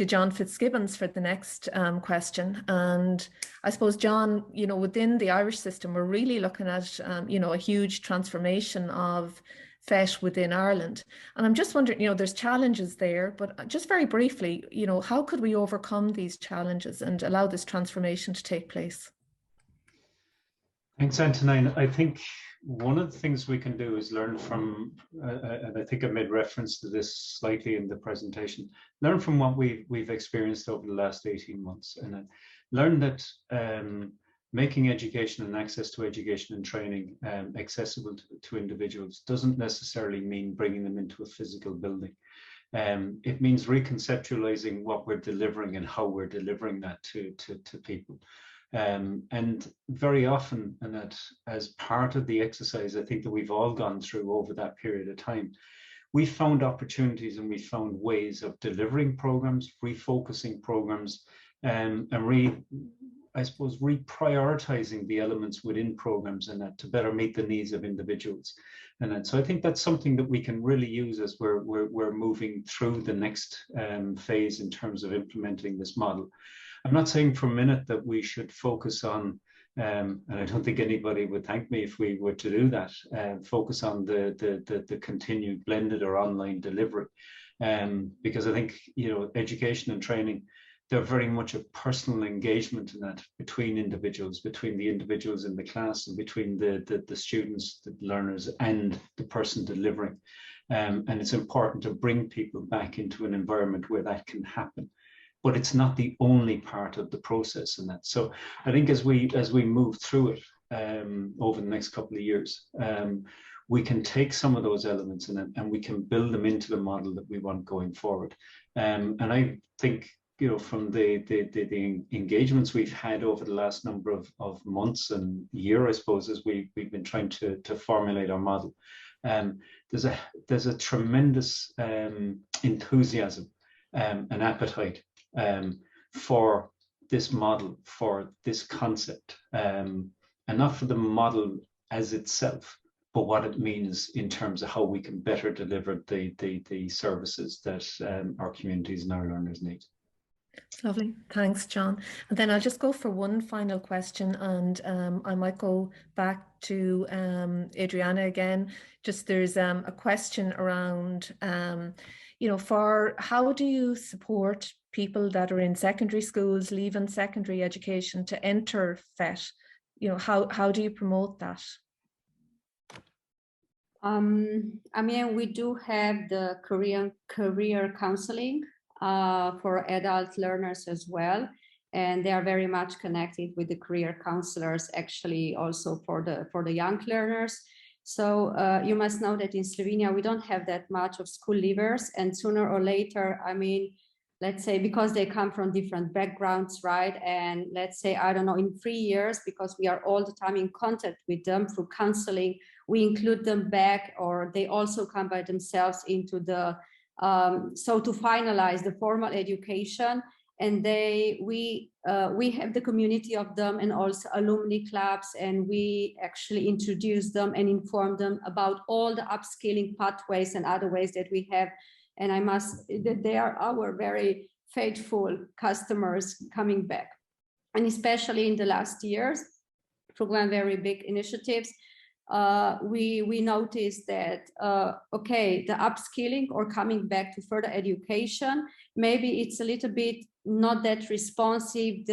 A: John Fitzgibbons for the next question. And I suppose, John, within the Irish system, we're really looking at, a huge transformation of FET within Ireland. And I'm just wondering, there's challenges there, but just very briefly, how could we overcome these challenges and allow this transformation to take place?
B: Thanks, Antonine. I think one of the things we can do is learn from, and I think I made reference to this slightly in the presentation, learn from what we've experienced over the last 18 months, and learn that making education and access to education and training accessible to individuals doesn't necessarily mean bringing them into a physical building. It means reconceptualizing what we're delivering and how we're delivering that to people. And very often, and that as part of the exercise, I think that we've all gone through over that period of time, we found opportunities and we found ways of delivering programs, refocusing programs, and I suppose reprioritizing the elements within programs and that to better meet the needs of individuals. And so I think that's something that we can really use as we're moving through the next phase in terms of implementing this model. I'm not saying for a minute that we should focus on, and I don't think anybody would thank me if we were to do that, focus on the continued blended or online delivery. Because I think, education and training, they're very much a personal engagement in that between individuals, between the individuals in the class and between the students, the learners and the person delivering. And it's important to bring people back into an environment where that can happen. But it's not the only part of the process in that. So I think as we move through it over the next couple of years, we can take some of those elements and we can build them into the model that we want going forward. And I think, from the engagements we've had over the last number of months and year, I suppose, as we've been trying to formulate our model, there's a tremendous enthusiasm and appetite for this model, for this concept, and not for the model as itself, but what it means in terms of how we can better deliver the services that our communities and our learners need.
F: It's lovely. Thanks, John. And then I'll just go for one final question, and I might go back to Adriana again. Just there's a question around, for how do you support people that are in secondary schools, leaving secondary education to enter FET? How do you promote that?
D: We do have the career counseling for adult learners as well, and they are very much connected with the career counselors, actually also for the young learners. So you must know that in Slovenia we don't have that much of school leavers, and sooner or later, let's say, because they come from different backgrounds, right? And let's say, I don't know, in 3 years, because we are all the time in contact with them through counseling, we include them back, or they also come by themselves into the so to finalize the formal education. And we have the community of them and also alumni clubs, and we actually introduce them and inform them about all the upskilling pathways and other ways that we have. And they are our very faithful customers coming back. And especially in the last years, through one very big initiatives, we noticed that, the upskilling or coming back to further education, maybe it's a little bit not that responsive.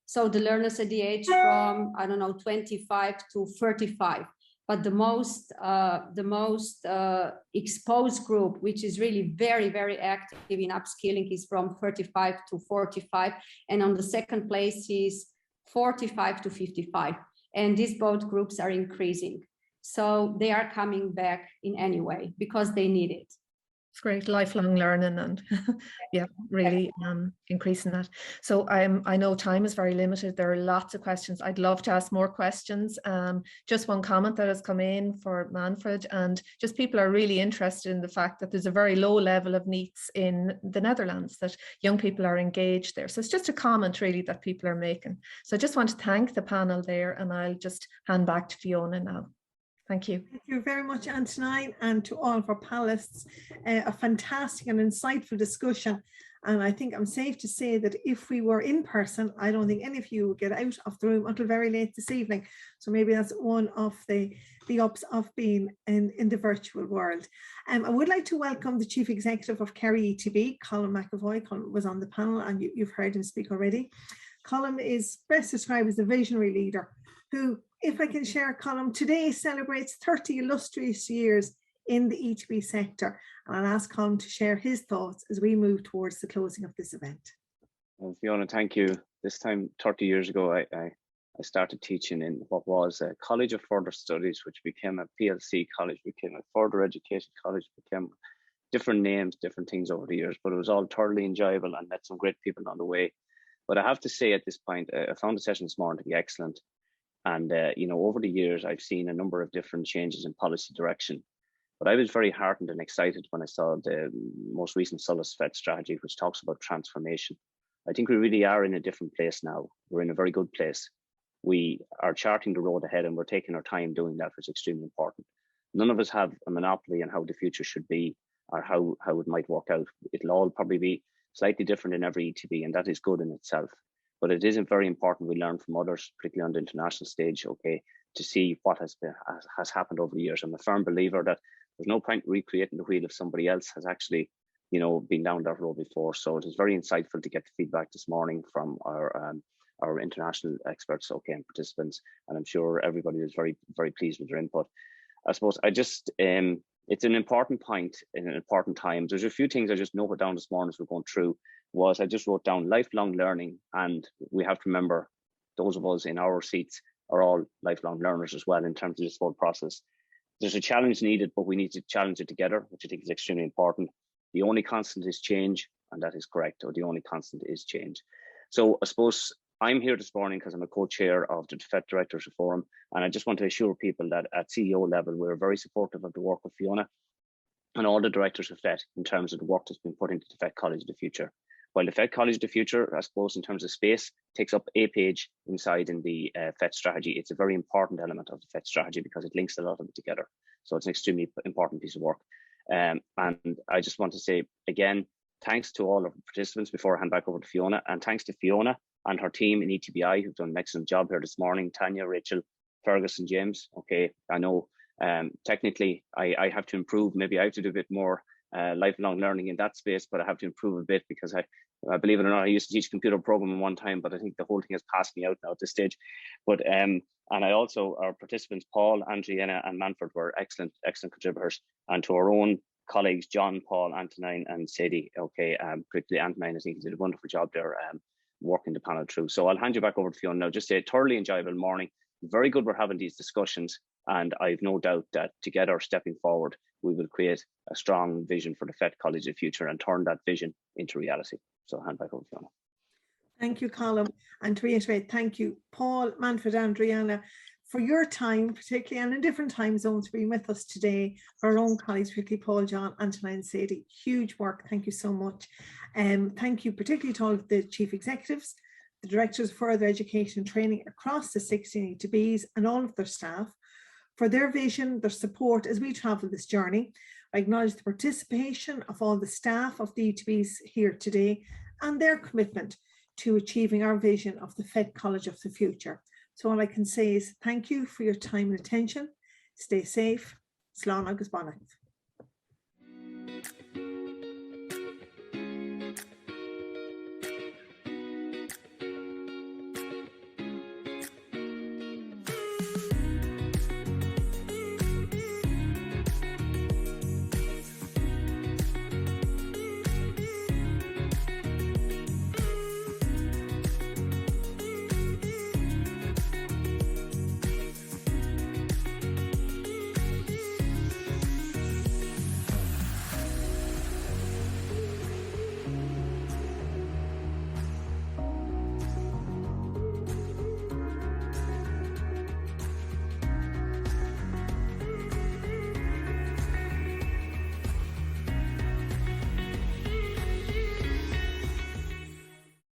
D: So the learners at the age from, 25 to 35. But the most exposed group, which is really very, very active in upskilling, is from 35 to 45. And on the second place is 45 to 55. And these both groups are increasing. So they are coming back in any way because they need it.
F: It's great, lifelong learning, and yeah, really increasing that. So I know time is very limited. There are lots of questions. I'd love to ask more questions. Just one comment that has come in for Manfred, and just people are really interested in the fact that there's a very low level of NEETs in the Netherlands, that young people are engaged there. So it's just a comment really that people are making. So I just want to thank the panel there, and I'll just hand back to Fiona now. Thank you.
A: Thank you very much, Antonine, and to all of our panelists. A fantastic and insightful discussion. And I think I'm safe to say that if we were in person, I don't think any of you would get out of the room until very late this evening. So maybe that's one of the ups of being in the virtual world. I would like to welcome the Chief Executive of Kerry ETB, Colin McAvoy. Colin was on the panel and you've heard him speak already. Colin is best described as a visionary leader who, if I can share, Colin, today celebrates 30 illustrious years in the ETB sector. And I'll ask Colin to share his thoughts as we move towards the closing of this event.
G: Well, Fiona, thank you. This time, 30 years ago, I started teaching in what was a College of Further Studies, which became a PLC college, became a Further Education College, became different names, different things over the years, but it was all thoroughly enjoyable and met some great people on the way. But I have to say at this point, I found the session this morning to be excellent. And, you know, over the years, I've seen a number of different changes in policy direction. But I was very heartened and excited when I saw the most recent FET strategy, which talks about transformation. I think we really are in a different place now. We're in a very good place. We are charting the road ahead and we're taking our time doing that, which is extremely important. None of us have a monopoly on how the future should be or how it might work out. It'll all probably be slightly different in every ETB, and that is good in itself. But it is very important we learn from others, particularly on the international stage, okay, to see what has happened over the years. I'm a firm believer that there's no point recreating the wheel if somebody else has actually, you know, been down that road before. So it is very insightful to get the feedback this morning from our international experts, okay, and participants. And I'm sure everybody is very, very pleased with their input. I suppose I just, it's an important point in an important time. There's a few things I just noted down this morning as we're going through. I just wrote down lifelong learning, and we have to remember those of us in our seats are all lifelong learners as well in terms of this whole process. There's a challenge needed, but we need to challenge it together, which I think is extremely important. The only constant is change, and that is correct, or the only constant is change. So I suppose I'm here this morning because I'm a co-chair of the FET Directors Forum, and I just want to assure people that at CEO level, we're very supportive of the work of Fiona and all the directors of FET in terms of the work that's been put into the FET College of the Future. While the FET College of the Future, I suppose in terms of space, takes up a page inside in the FET strategy, it's a very important element of the FET strategy because it links a lot of it together. So it's an extremely important piece of work. And I just want to say, again, thanks to all of the participants before I hand back over to Fiona, and thanks to Fiona and her team in ETBI who've done an excellent job here this morning. Tanya, Rachel, Fergus and James. Okay, I know technically I have to improve. Maybe I have to do a bit more lifelong learning in that space, but I have to improve a bit because I believe it or not, I used to teach computer programming one time, but I think the whole thing has passed me out now at this stage. But and I also, our participants, Paul, Andriana and Manfred were excellent contributors. And to our own colleagues, John, Paul, Antonine and Sadie, okay, particularly Antonine, I think he did a wonderful job there working the panel through. So I'll hand you back over to Fiona now. Just a thoroughly enjoyable morning. Very good we're having these discussions, and I've no doubt that together, stepping forward, we will create a strong vision for the FET College of the Future and turn that vision into reality. So I'll hand back over to Fiona.
A: Thank you, Colin. And to reiterate, thank you, Paul, Manfred, Andriana, for your time, particularly and in different time zones, being with us today. Our own colleagues, particularly Paul, John, Antonine, Sadie, huge work. Thank you so much. Thank you particularly to all of the chief executives, the directors of further education and training across the 16 ETBs and all of their staff for their vision, their support as we travel this journey. I acknowledge the participation of all the staff of the ETBs here today and their commitment to achieving our vision of the FET College of the Future. So all I can say is thank you for your time and attention. Stay safe. Slán agus Bannacht.